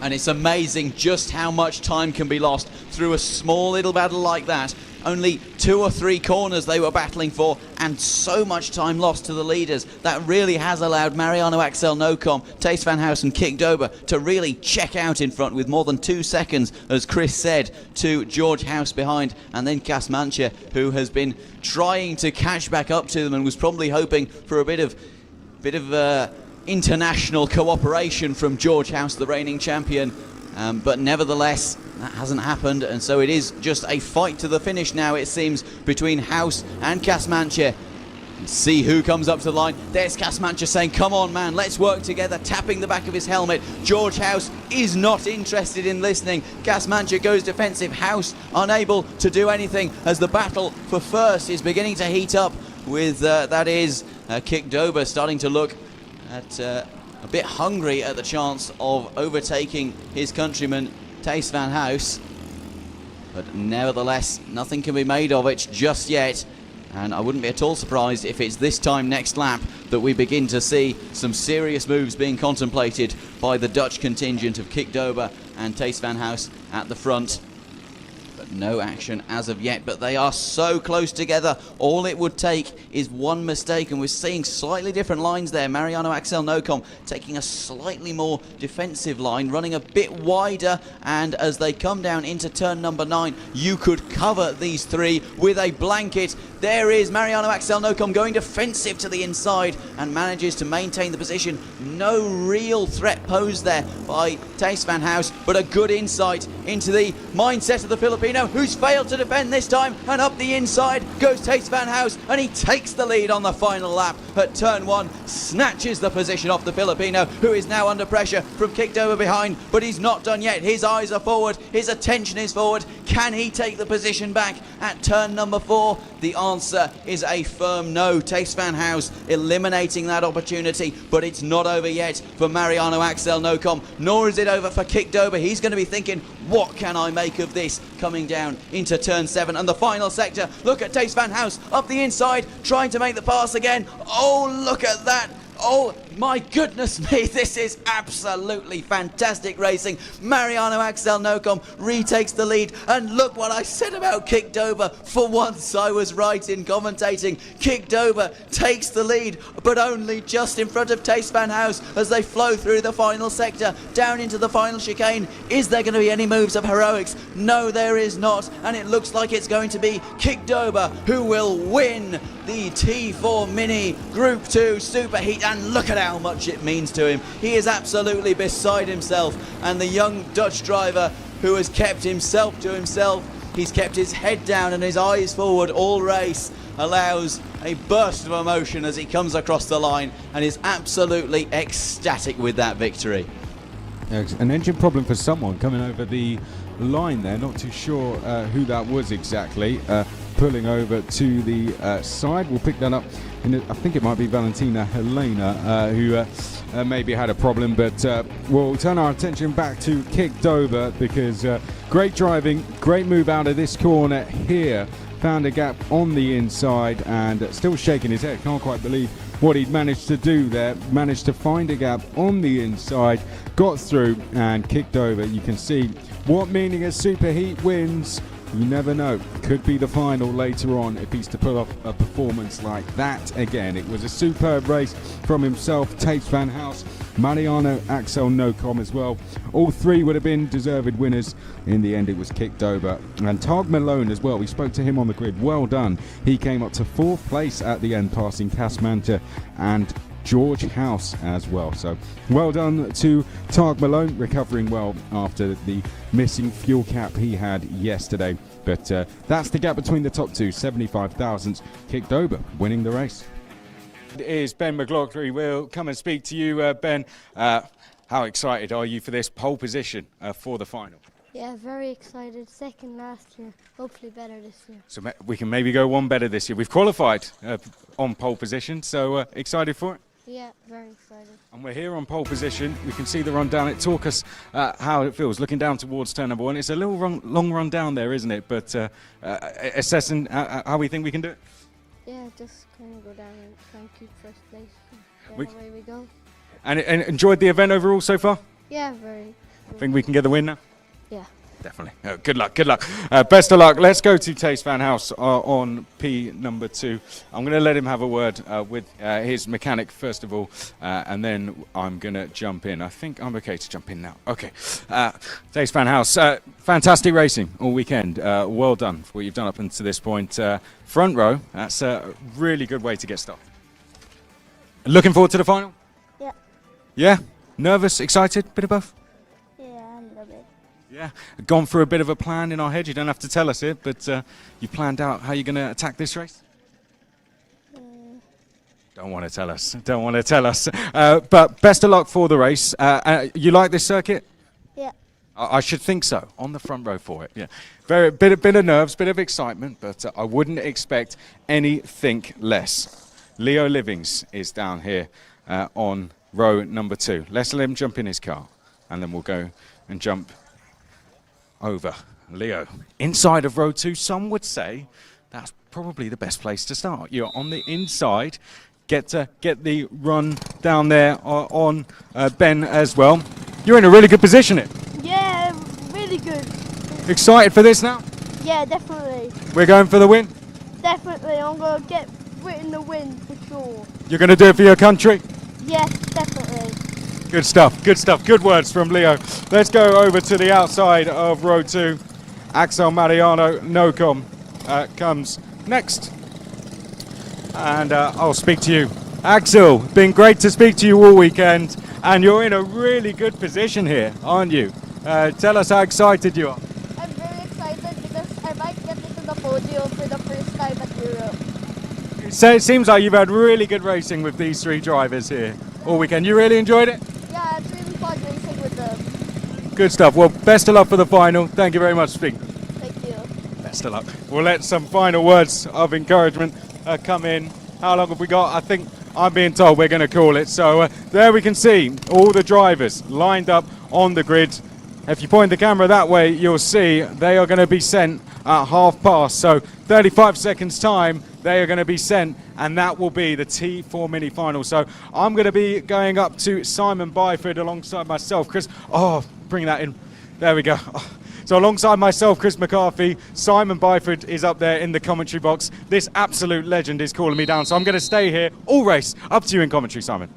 And it's amazing just how much time can be lost through a small little battle like that. Only 2 or 3 corners they were battling for, and so much time lost to the leaders. That really has allowed Mariano Axel Nocom, Tace van House and Kik Dober to really check out in front with more than 2 seconds, as Chris said, to George House behind, and then Cas Manche, who has been trying to catch back up to them and was probably hoping for a bit of international cooperation from George House, the reigning champion. But nevertheless, that hasn't happened, and so it is just a fight to the finish now, it seems, between House and Cas Manche. See who comes up to the line. There's Cas Manche saying, come on man, let's work together, tapping the back of his helmet. George House is not interested in listening. Cas Manche goes defensive. House unable to do anything as the battle for first is beginning to heat up with, Kik Dober starting to look at a bit hungry at the chance of overtaking his countryman Tace van House, but nevertheless nothing can be made of it just yet, and I wouldn't be at all surprised if it's this time next lap that we begin to see some serious moves being contemplated by the Dutch contingent of Kik Dober and Tace van House at the front. But no action as of yet, but they are so close together. All it would take is one mistake, and we're seeing slightly different lines there. Mariano Axel Nocom taking a slightly more defensive line, running a bit wider, and as they come down into turn number 9, you could cover these 3 with a blanket. There is Mariano Axel Nocom going defensive to the inside and manages to maintain the position. No real threat posed there by Tace van House, but a good insight into the mindset of the Filipino, who's failed to defend this time, and up the inside goes Tace van House, and he takes the lead on the final lap at turn 1, snatches the position off the Filipino, who is now under pressure from Kik Dober behind, but he's not done yet. His eyes are forward, his attention is forward. Can he take the position back at turn number 4? The answer answer is a firm no. Taste Van House eliminating that opportunity, but it's not over yet for Mariano Axel Nocom, nor is it over for Kick Dober. He's going to be thinking, what can I make of this, coming down into turn 7 and the final sector. Look at Taste Van House up the inside, trying to make the pass again. Oh, look at that. Oh my goodness me, this is absolutely fantastic racing. Mariano Axel Nocom retakes the lead, and look what I said about Kick Dober. For once I was right in commentating. Kick Dober takes the lead, but only just in front of Taste Van House as they flow through the final sector, down into the final chicane. Is there going to be any moves of heroics? No, there is not, and it looks like it's going to be Kick Dober who will win the T4 Mini Group 2 Superheat, and look at how much it means to him. He is absolutely beside himself, and the young Dutch driver who has kept himself to himself, he's kept his head down and his eyes forward all race, allows a burst of emotion as he comes across the line and is absolutely ecstatic with that victory. An engine problem for someone coming over the line there, not too sure who that was exactly. Pulling over to the side, we'll pick that up. I think it might be Valentina Helena who maybe had a problem, but we'll turn our attention back to Kick Dober because great driving, great move out of this corner here. Found a gap on the inside and still shaking his head. Can't quite believe what he'd managed to do there. Managed to find a gap on the inside, got through and kicked over. You can see what meaning a superheat wins. You never know. Could be the final later on if he's to pull off a performance like that again. It was a superb race from himself, Taste Van House, Mariano Axel Nocom as well. All three would have been deserved winners. In the end, it was Kick Dober. And Tag Malone as well. We spoke to him on the grid. Well done. He came up to 4th place at the end, passing Cass Manta and George House as well. So well done to Tag Malone, recovering well after the missing fuel cap he had yesterday. But that's the gap between the top two, 75,000. Kick Dober winning the race. It is Ben McLaughlin. We'll come and speak to you, Ben. How excited are you for this pole position for the final? Yeah, very excited. Second last year. Hopefully better this year. So we can maybe go one better this year. We've qualified on pole position, so excited for it? Yeah, very excited. And we're here on pole position. We can see the run down. Talk us how it feels looking down towards turn number 1. It's a little long run down there, isn't it? But assessing how we think we can do it. Yeah, just kind of go down and try and keep first place. We- Away we go. And enjoyed the event overall so far? Yeah, very. Think we can get the win now? Yeah. Definitely. Good luck. Best of luck. Let's go to Taste Van House on P number 2. I'm going to let him have a word with his mechanic first of all, and then I'm going to jump in. I think I'm okay to jump in now. Okay. Taste Van House, fantastic racing all weekend. Well done for what you've done up until this point. Front row, that's a really good way to get started. Looking forward to the final? Yeah. Yeah? Nervous, excited, bit of both? Yeah, a little bit. Yeah, gone through a bit of a plan in our head. You don't have to tell us it, but you planned out how you're going to attack this race? Don't want to tell us. But best of luck for the race. You like this circuit? Yeah. I should think so. On the front row for it. Yeah, bit of nerves, bit of excitement, but I wouldn't expect anything less. Leo Livings is down here on row number 2. Let's let him jump in his car, and then we'll go and jump over. Leo, inside of row 2, some would say that's probably the best place to start. You're on the inside, get the run down there on Ben as well. You're in a really good position here. Yeah, really good. Excited for this now? Yeah, definitely. We're going for the win? Definitely. I'm going to get Britain the win for sure. You're going to do it for your country? Yes, definitely. Good stuff. Good words from Leo. Let's go over to the outside of row 2. Axel Mariano Nocom comes next. And I'll speak to you. Axel, been great to speak to you all weekend. And you're in a really good position here, aren't you? Tell us how excited you are. I'm very excited because I might get into the podium for the first time at Europe. So it seems like you've had really good racing with these 3 drivers here all weekend. You really enjoyed it? Yeah, it's really fun racing with them. Good stuff. Well, best of luck for the final. Thank you very much for speaking. Thank you. best of luck. We'll let some final words of encouragement come in. How long have we got? I think I'm being told we're going to call it. So there we can see all the drivers lined up on the grid. If you point the camera that way, you'll see they are going to be sent at past. So 35 seconds time, they are going to be sent, and that will be the T4 mini final. So I'm going to be going up to Simon Byford alongside myself, Chris. Oh, bring that in. There we go. So alongside myself, Chris McCarthy, Simon Byford is up there in the commentary box. This absolute legend is calling me down, so I'm going to stay here all race. Up to you in commentary, Simon.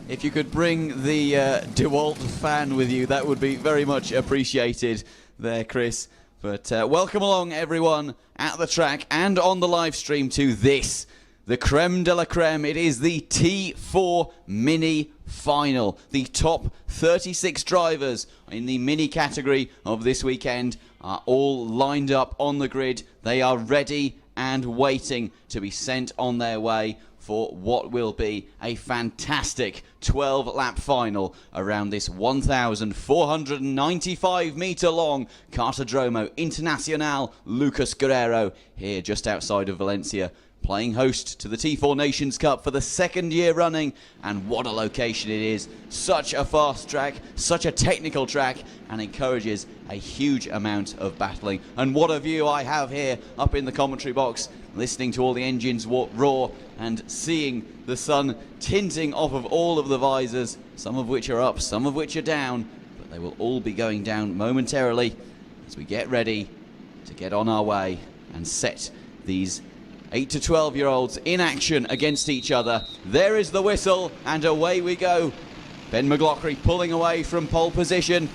If you could bring the DeWalt fan with you, that would be very much appreciated there, Chris. But welcome along, everyone, at the track and on the live stream to this, the creme de la creme. It is the T4 Mini Final. The top 36 drivers in the mini category of this weekend are all lined up on the grid. They are ready and waiting to be sent on their way for what will be a fantastic 12-lap final around this 1,495 metre long Cartodromo Internacional Lucas Guerrero here just outside of Valencia, playing host to the T4 Nations Cup for the second year running. And what a location it is. Such a fast track, such a technical track, and encourages a huge amount of battling. And what a view I have here up in the commentary box, listening to all the engines roar and seeing the sun tinting off of all of the visors, some of which are up, some of which are down, but they will all be going down momentarily as we get ready to get on our way and set these 8 to 12-year-olds in action against each other. There is the whistle, and away we go. Ben McLaughlin pulling away from pole position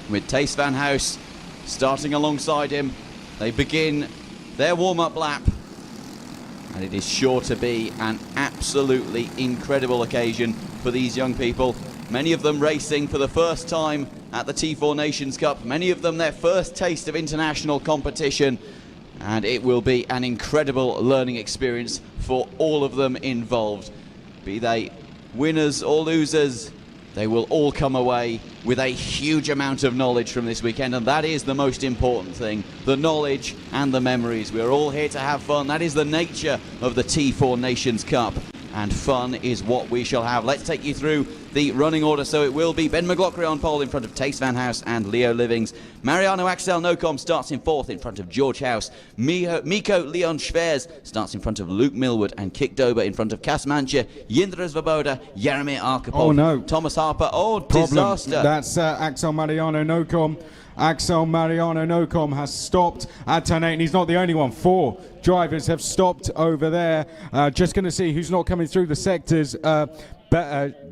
with Tace Van House starting alongside him. They begin their warm-up lap, and it is sure to be an absolutely incredible occasion for these young people. Many of them racing for the first time at the T4 Nations Cup, many of them their first taste of international competition, and it will be an incredible learning experience for all of them involved. Be they winners or losers, they will all come away with a huge amount of knowledge from this weekend, and that is the most important thing, the knowledge and the memories. We're all here to have fun. That is the nature of the T4 Nations Cup, and fun is what we shall have. Let's take you through the running order. So it will be Ben McLaughlin on pole in front of Tace Van House and Leo Livings. Mariano Axel Nocom starts in fourth in front of George House. Miko Leon Schwers starts in front of Luke Millwood, and Kik Dober in front of Kas Mancha, Jindra Svoboda, Jaromir Arkhipov. Oh no. Thomas Harper. Oh, Problem. disaster. That's Axel Mariano Nocom. Axel Mariano Nocom has stopped at turn 8, and he's not the only one. 4 drivers have stopped over there. Just going to see who's not coming through the sectors.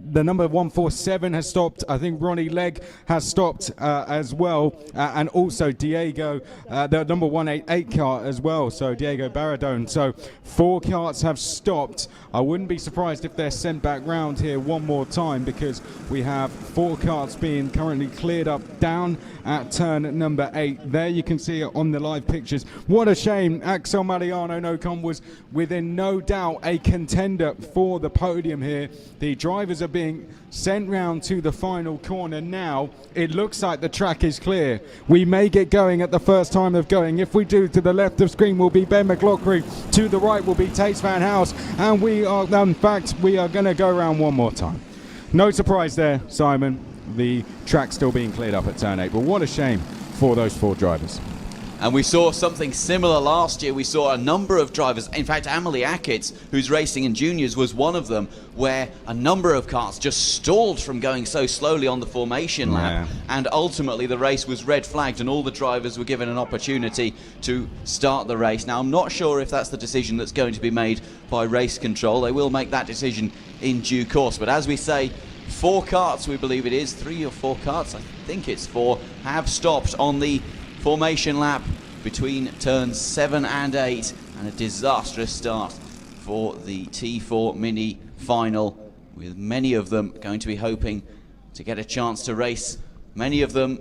The number 147 has stopped. I think Ronnie Legg has stopped as well, and also Diego, the number 188 kart as well, so Diego Baradone. So 4 karts have stopped. I wouldn't be surprised if they're sent back round here one more time, because we have 4 karts being currently cleared up down at turn number 8. There you can see it on the live pictures. What a shame. Axel Mariano Nocom was within no doubt a contender for the podium here. The drivers are being sent round to the final corner now. It looks like the track is clear. We may get going at the first time of going. If we do, to the left of screen will be Ben McLaughlin. To the right will be Tace Van House. And we are, in fact, we are going to go around one more time. No surprise there, Simon. The track still being cleared up at turn 8. But what a shame for those 4 drivers. And we saw something similar last year. We saw a number of drivers, in fact Amelie Ackett, who's racing in juniors, was one of them, where a number of karts just stalled from going so slowly on the formation lap, and ultimately the race was red flagged and all the drivers were given an opportunity to start the race. Now I'm not sure if that's the decision that's going to be made by race control. They will make that decision in due course, but as we say, 4 karts, we believe it is, 3 or 4 karts, I think it's 4, have stopped on the formation lap between turns 7 and 8, and a disastrous start for the T4 Mini Final, with many of them going to be hoping to get a chance to race, many of them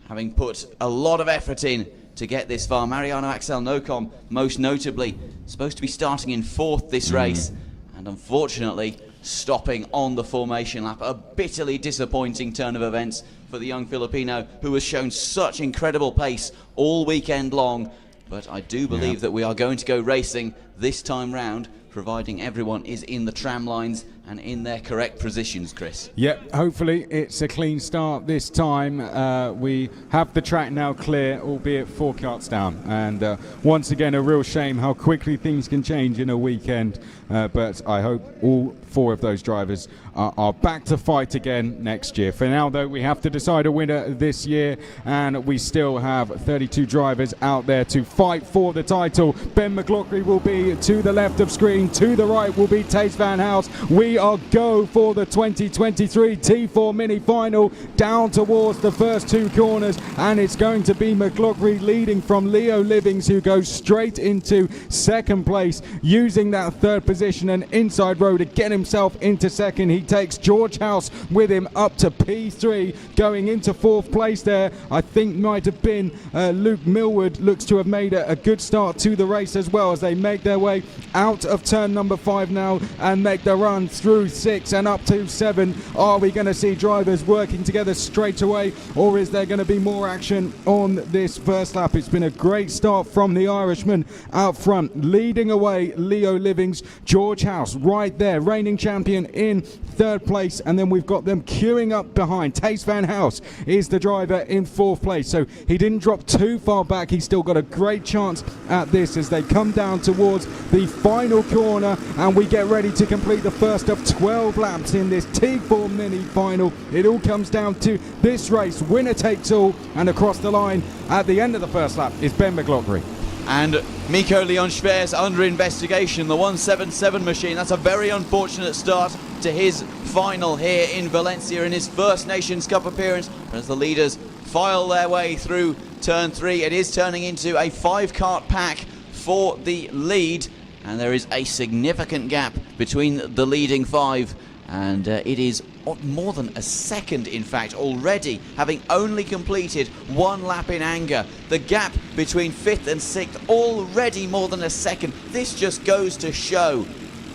having put a lot of effort in to get this far. Mariano Axel Nocom, most notably, supposed to be starting in 4th this race, and unfortunately stopping on the formation lap. A bitterly disappointing turn of events for the young Filipino who has shown such incredible pace all weekend long. But I do believe that we are going to go racing this time round, providing everyone is in the tram lines and in their correct positions, Chris. Yep, hopefully it's a clean start this time. We have the track now clear, albeit 4 carts down. And once again, a real shame how quickly things can change in a weekend. But I hope all 4 of those drivers are back to fight again next year. For now, though, we have to decide a winner this year, and we still have 32 drivers out there to fight for the title. Ben McLaughlin will be to the left of screen, to the right will be Tace Van House. We are go for the 2023 T4 mini final, down towards the first 2 corners, and it's going to be McLaughlin leading from Leo Livings, who goes straight into second place, using that 3rd position and inside row to get himself into second. He takes George House with him up to P3, going into 4th place there. I think might have been Luke Millward. Looks to have made a good start to the race as well, as they make their way out of turn number 5 now and make the run through 6 and up to 7. Are we going to see drivers working together straight away, or is there going to be more action on this first lap? It's been a great start from the Irishman out front, leading away Leo Livings. George House right there, reigning champion, in 3rd place, and then we've got them queuing up behind. Tace Van House is the driver in 4th place, so he didn't drop too far back. He's still got a great chance at this as they come down towards the final corner, and we get ready to complete the first of 12 laps in this T4 mini final. It all comes down to this race, winner takes all, and across the line at the end of the first lap is Ben McLaughlin. And Miko Leon Schwer's under investigation, the 177 machine. That's a very unfortunate start to his final here in Valencia in his first Nations Cup appearance. As the leaders file their way through turn 3, it is turning into a 5-cart pack for the lead, and there is a significant gap between the leading 5, and it is more than a second, in fact, already, having only completed 1 lap in anger. The gap between 5th and 6th already more than a second. This just goes to show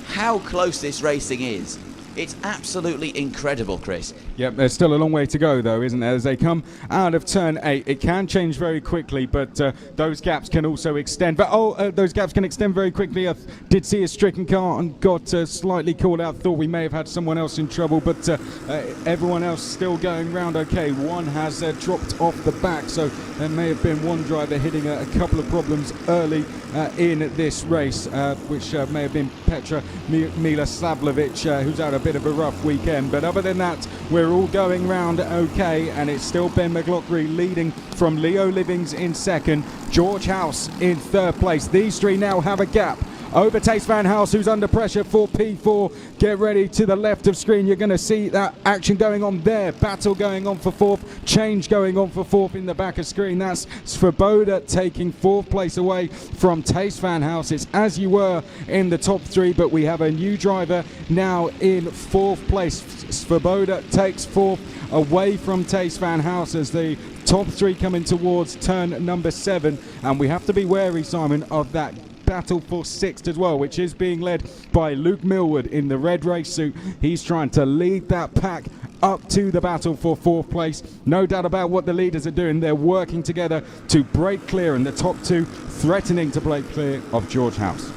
how close this racing is. It's absolutely incredible, Chris. Yep, there's still a long way to go, though, isn't there? As they come out of turn 8, it can change very quickly, but those gaps can also extend. But those gaps can extend very quickly. I did see a stricken car and got slightly called out. Thought we may have had someone else in trouble, but everyone else still going round okay. One has dropped off the back, so there may have been one driver hitting a couple of problems early in this race, which may have been Petra Mila Slavlovic, who's had a bit of a rough weekend. But other than that, we're all going round okay, and it's still Ben McLaughlin leading from Leo Livings in 2nd, George House in 3rd place. These 3 now have a gap over Tace Van House, who's under pressure for P4. Get ready to the left of screen. You're going to see that action going on there. Battle going on for 4th. Change going on for 4th in the back of screen. That's Svoboda taking 4th place away from Tace Van House. It's as you were in the top 3, but we have a new driver now in 4th place. Svoboda takes 4th away from Tace Van House as the top 3 coming towards turn number 7. And we have to be wary, Simon, of that battle for 6th as well, which is being led by Luke Millward in the red race suit. He's trying to lead that pack up to the battle for 4th place. No doubt about what the leaders are doing. They're working together to break clear, and the top 2 threatening to break clear of George House.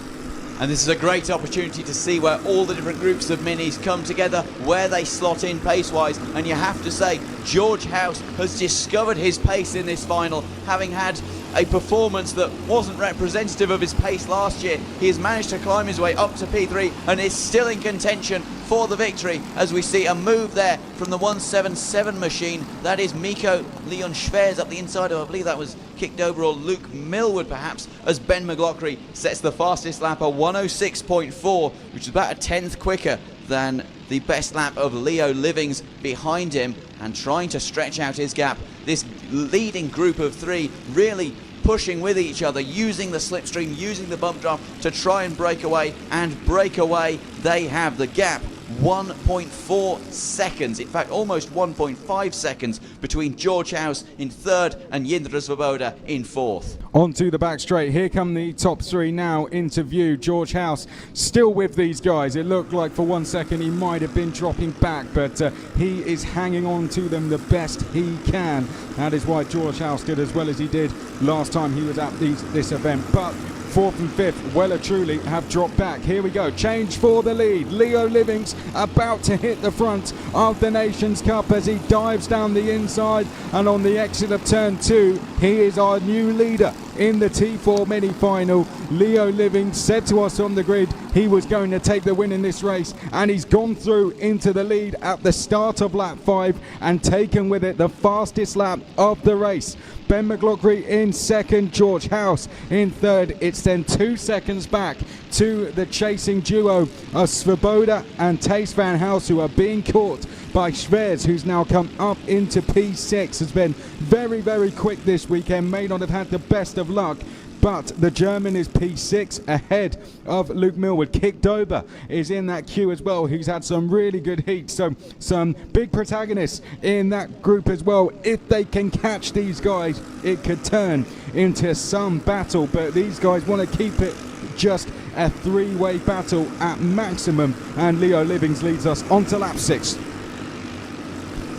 And this is a great opportunity to see where all the different groups of minis come together, where they slot in pace-wise. And you have to say, George House has discovered his pace in this final, having had a performance that wasn't representative of his pace last year. He has managed to climb his way up to P3 and is still in contention for the victory, as we see a move there from the 177 machine. That is Miko Leon Schwer's up the inside of, I believe that was kicked over, or Luke Millward perhaps, as Ben McLaughlin sets the fastest lap, a 106.4, which is about a 10th quicker than the best lap of Leo Livings behind him, and trying to stretch out his gap. This leading group of 3 really pushing with each other, using the slipstream, using the bump drop to try and break away, and break away they have. The gap 1.4 seconds, in fact almost 1.5 seconds between George House in third and Jindra Svoboda in fourth. Onto the back straight. Here come the top three now into view. George House still with these guys. It looked like for 1 second he might have been dropping back, but he is hanging on to them the best he can. That is why George House did as well as he did last time he was at this event. But fourth and fifth, well and truly, have dropped back. Here we go. Change for the lead. Leo Livings about to hit the front of the Nations Cup as he dives down the inside, and on the exit of turn 2, he is our new leader in the T4 mini final. Leo Livings said to us on the grid he was going to take the win in this race, and he's gone through into the lead at the start of lap 5 and taken with it the fastest lap of the race. Ben McLaughlin in second, George House in third. It's then 2 seconds back to the chasing duo of Svoboda and Tace Van House, who are being caught by Schwerz, who's now come up into P6. Has been very, very quick this weekend. May not have had the best of luck, but the German is P6 ahead of Luke Millward. Kick Dober is in that queue as well, who's had some really good heats. So some big protagonists in that group as well. If they can catch these guys, it could turn into some battle, but these guys want to keep it just a three-way battle at maximum, and Leo Livings leads us onto lap 6.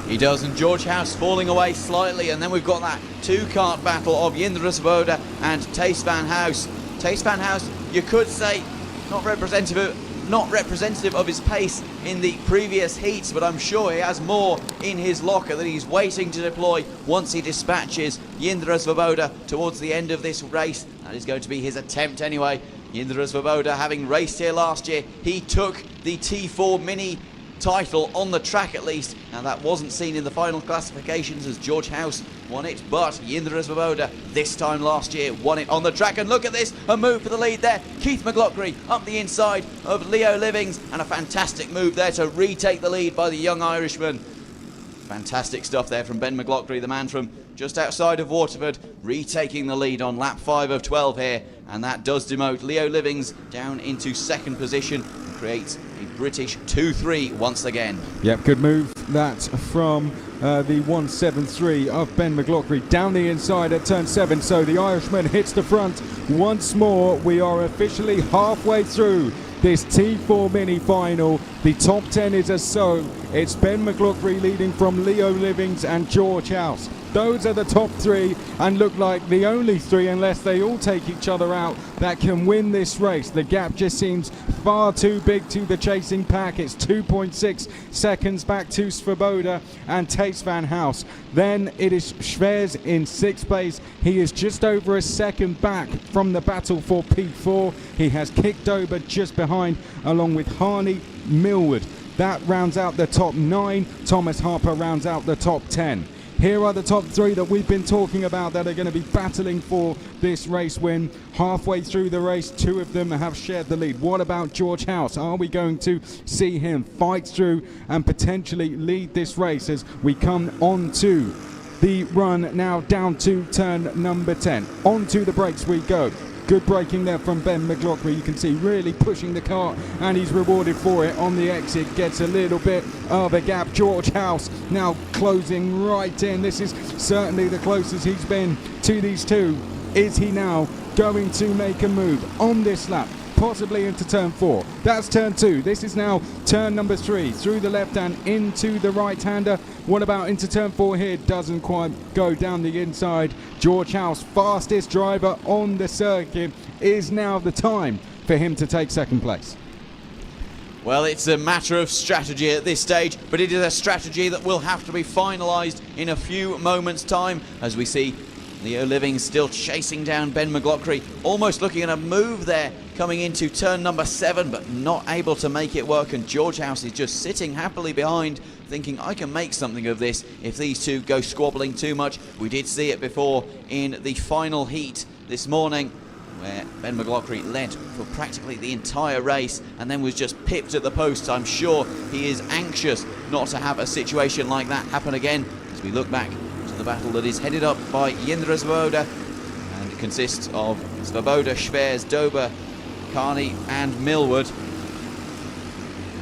He does, and George House falling away slightly, and then we've got that two-kart battle of Jindra Svoboda and Tace Van House. Tace Van House, you could say, not representative of his pace in the previous heats, but I'm sure he has more in his locker that he's waiting to deploy once he dispatches Jindra Svoboda towards the end of this race. That is going to be his attempt anyway. Jindra Svoboda, having raced here last year, he took the T4 Mini title on the track at least. Now that wasn't seen in the final classifications as George House won it, but Jindra Svoboda this time last year won it on the track. And look at this, a move for the lead there. Keith McLaughlin up the inside of Leo Livings, and a fantastic move there to retake the lead by the young Irishman. Fantastic stuff there from Ben McLaughlin, the man from just outside of Waterford, retaking the lead on lap 5 of 12 here, and that does demote Leo Livings down into second position, creates a British 2-3 once again. Yep, good move that from the 173 of Ben McLaughlin down the inside at turn 7. So the Irishman hits the front once more. We are officially halfway through this T4 mini final. The top 10 is as so. It's Ben McLaughlin leading from Leo Livings and George House. Those are the top 3, and look like the only 3, unless they all take each other out, that can win this race. The gap just seems far too big to the chasing pack. It's 2.6 seconds back to Svoboda and Tace Van House. Then it is Schwerz in 6th place. He is just over a second back from the battle for P4. He has kicked over just behind, along with Harney Millward. That rounds out the top 9. Thomas Harper rounds out the top 10. Here are the top 3 that we've been talking about that are going to be battling for this race win. Halfway through the race, 2 of them have shared the lead. What about George House? Are we going to see him fight through and potentially lead this race as we come on to the run now down to turn number 10? Onto the brakes we go. Good braking there from Ben McLaughlin. You can see really pushing the car, and he's rewarded for it on the exit. Gets a little bit of a gap. George House now closing right in. This is certainly the closest he's been to these 2. Is he now going to make a move on this lap? Possibly into turn 4. That's turn 2. This is now turn number 3. Through the left hand into the right-hander. What about into turn 4 here? Doesn't quite go down the inside. George House, fastest driver on the circuit. Is now the time for him to take second place. Well, it's a matter of strategy at this stage, but it is a strategy that will have to be finalised in a few moments' time, as we see Leo Livings still chasing down Ben McLaughlin, almost looking at a move there coming into turn number 7, but not able to make it work, and George House is just sitting happily behind, thinking I can make something of this if these 2 go squabbling too much. We did see it before in the final heat this morning, where Ben McLaughlin led for practically the entire race and then was just pipped at the post. I'm sure he is anxious not to have a situation like that happen again, as we look back to the battle that is headed up by Jindra Svoboda, and it consists of Svoboda, Schwerz, Dober, Carney and Millward.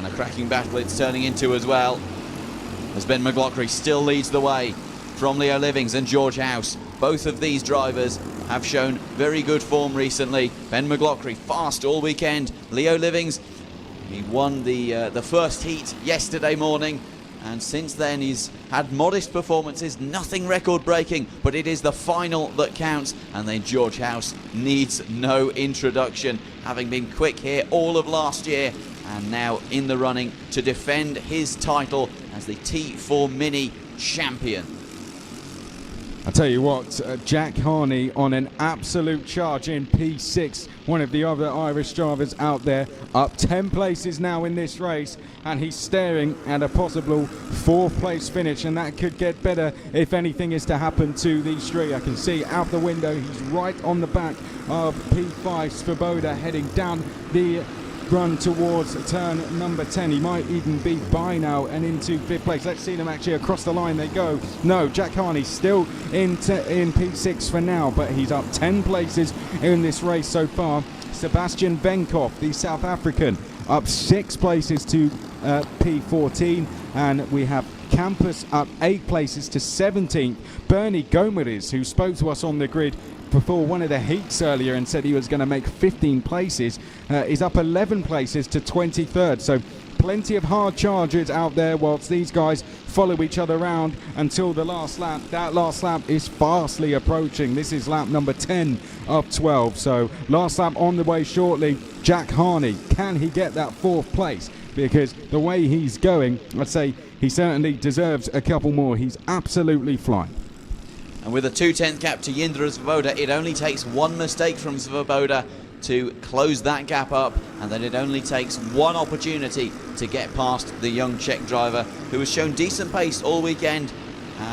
And a cracking battle it's turning into as well, as Ben McLaughlin still leads the way from Leo Livings and George House. Both of these drivers have shown very good form recently. Ben McLaughlin fast all weekend. Leo Livings, he won the first heat yesterday morning, and since then he's had modest performances, nothing record-breaking, but it is the final that counts. And then George House needs no introduction, having been quick here all of last year, and now in the running to defend his title as the T4 Mini champion. I tell you what, Jack Harney on an absolute charge in P6, one of the other Irish drivers out there, up 10 places now in this race, and he's staring at a possible 4th place finish, and that could get better if anything is to happen to these three. I can see out the window he's right on the back of P5 Svoboda, heading down the run towards turn number 10. He might even be by now and into 5th place. Let's see them actually across the line they go. No, Jack Harney still in P6 for now, but he's up 10 places in this race so far. Sebastian Venkov, the South African, up 6 places to P14, and we have Campus up 8 places to 17th. Bernie Gomez, who spoke to us on the grid before one of the heats earlier and said he was going to make 15 places, is up 11 places to 23rd. So plenty of hard charges out there whilst these guys follow each other around until the last lap. That last lap is fastly approaching. This is lap number 10 of 12. So last lap on the way shortly. Jack Harney, can he get that 4th place? Because the way he's going, I'd say he certainly deserves a couple more. He's absolutely flying. And with a 2/10 gap to Jindra Svoboda, it only takes one mistake from Svoboda to close that gap up, and then it only takes one opportunity to get past the young Czech driver, who has shown decent pace all weekend,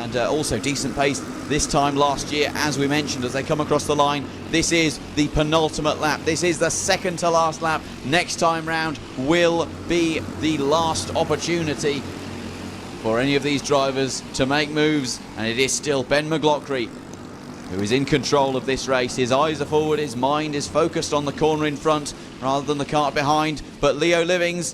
and also decent pace this time last year, as we mentioned, as they come across the line. This is the penultimate lap. This is the second to last lap. Next time round will be the last opportunity for any of these drivers to make moves, and it is still Ben McLaughlin who is in control of this race. His eyes are forward, his mind is focused on the corner in front rather than the cart behind. But Leo Livings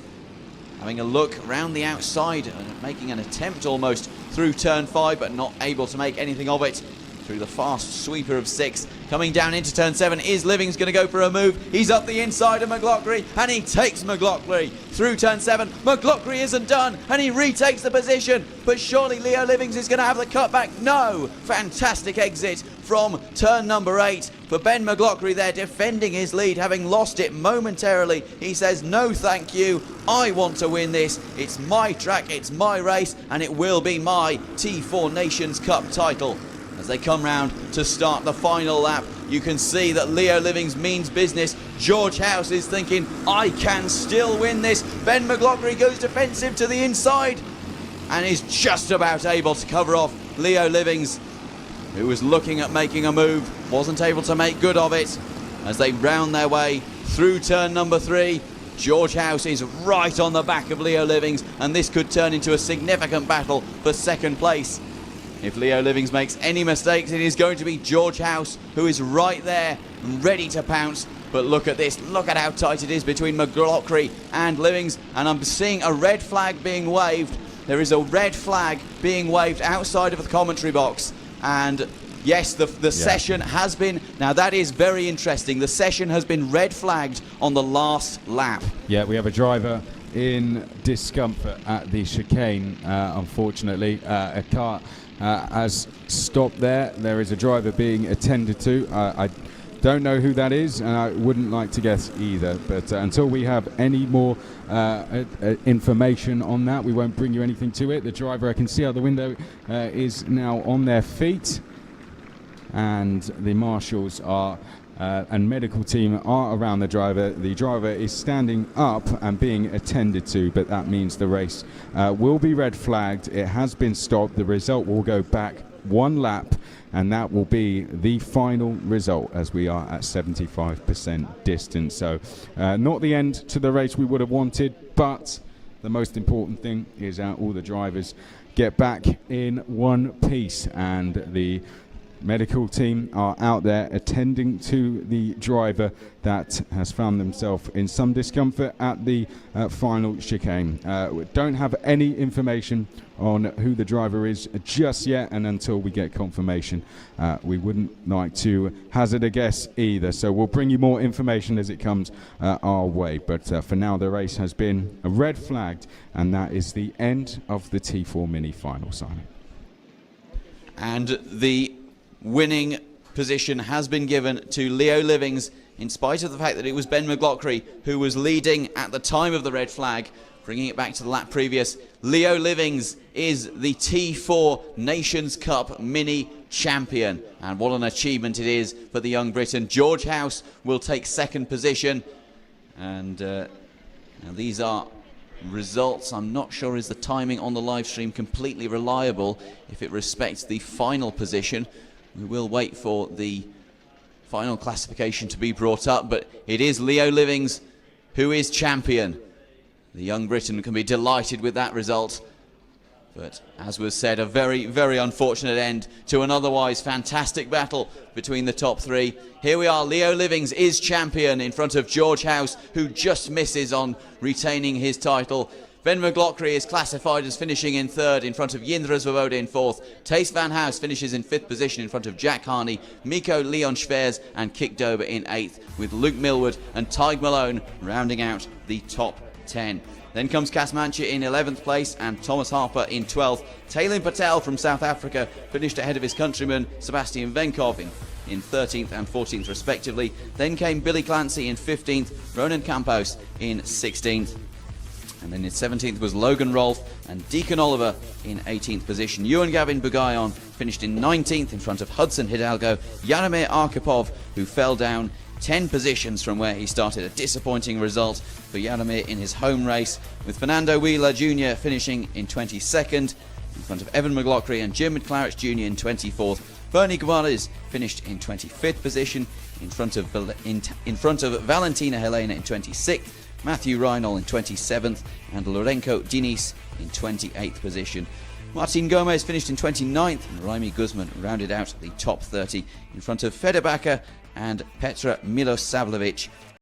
having a look around the outside and making an attempt almost through turn 5, but not able to make anything of it through the fast sweeper of 6. Coming down into turn 7, is Livings going to go for a move? He's up the inside of McLaughlin, and he takes McLaughlin through turn 7. McLaughlin isn't done, and he retakes the position, but surely Leo Livings is going to have the cutback. No! Fantastic exit from turn number 8 for Ben McLaughlin there, defending his lead, having lost it momentarily. He says, no thank you, I want to win this. It's my track, it's my race, and it will be my T4 Nations Cup title. As they come round to start the final lap, you can see that Leo Livings means business. George House is thinking, I can still win this. Ben McLaughlin goes defensive to the inside and is just about able to cover off Leo Livings, who was looking at making a move, wasn't able to make good of it. As they round their way through turn number 3, George House is right on the back of Leo Livings, and this could turn into a significant battle for second place. If Leo Livings makes any mistakes, it is going to be George House, who is right there, ready to pounce. But look at this, look at how tight it is between McLaughlin and Livings, and I'm seeing a red flag being waved. There is a red flag being waved outside of the commentary box, and yes, the session has been, now that is very interesting, the session has been red flagged on the last lap. Yeah, we have a driver in discomfort at the chicane, unfortunately. A car has stopped there. There is a driver being attended to. I don't know who that is, and I wouldn't like to guess either. But until we have any more information on that, we won't bring you anything to it. The driver, I can see out the window, is now on their feet, and the marshals are and medical team are around the driver. The driver is standing up and being attended to, but that means the race will be red flagged. It has been stopped. The result will go back one lap, and that will be the final result, as we are at 75% distance. So not the end to the race we would have wanted, but the most important thing is all the drivers get back in one piece, and the medical team are out there attending to the driver that has found themselves in some discomfort at the final chicane. We don't have any information on who the driver is just yet, and until we get confirmation, we wouldn't like to hazard a guess either. So we'll bring you more information as it comes our way. But for now, the race has been red flagged, and that is the end of the T4 Mini final, Simon. And the winning position has been given to Leo Livings, in spite of the fact that it was Ben McLaughlin who was leading at the time of the red flag. Bringing it back to the lap previous, Leo Livings is the T4 Nations Cup Mini champion. And what an achievement it is for the young Briton. George House will take second position. And now these are results. I'm not sure is the timing on the live stream completely reliable if it respects the final position. We will wait for the final classification to be brought up, but it is Leo Livings who is champion. The young Briton can be delighted with that result, but as was said, a very, very unfortunate end to an otherwise fantastic battle between the top three. Here we are, Leo Livings is champion in front of George House, who just misses on retaining his title. Ben McLaughlin is classified as finishing in third in front of Jindra Svoboda in fourth. Tace Van House finishes in fifth position in front of Jack Harney, Miko Leon Schwers and Kik Dober in eighth, with Luke Millward and Tig Malone rounding out the top 10. Then comes Kasmancha in 11th place and Thomas Harper in 12th. Taylin Patel from South Africa finished ahead of his countryman Sebastian Venkov in 13th and 14th respectively. Then came Billy Clancy in 15th, Ronan Campos in 16th. And then in 17th was Logan Rolfe and Deacon Oliver in 18th position. Ewan Gavin Bugayon finished in 19th in front of Hudson Hidalgo. Yaromir Arkhipov, who fell down 10 positions from where he started. A disappointing result for Yaromir in his home race, with Fernando Wheeler Jr. finishing in 22nd in front of Evan McLaughlin and Jim McClarich Jr. in 24th. Bernie Guarez finished in 25th position in front of Valentina Helena in 26th. Matthew Reinol in 27th and Lorenko Diniz in 28th position. Martin Gomez finished in 29th and Raimi Guzman rounded out the top 30 in front of Fedor Bakker and Petra Milosavljevic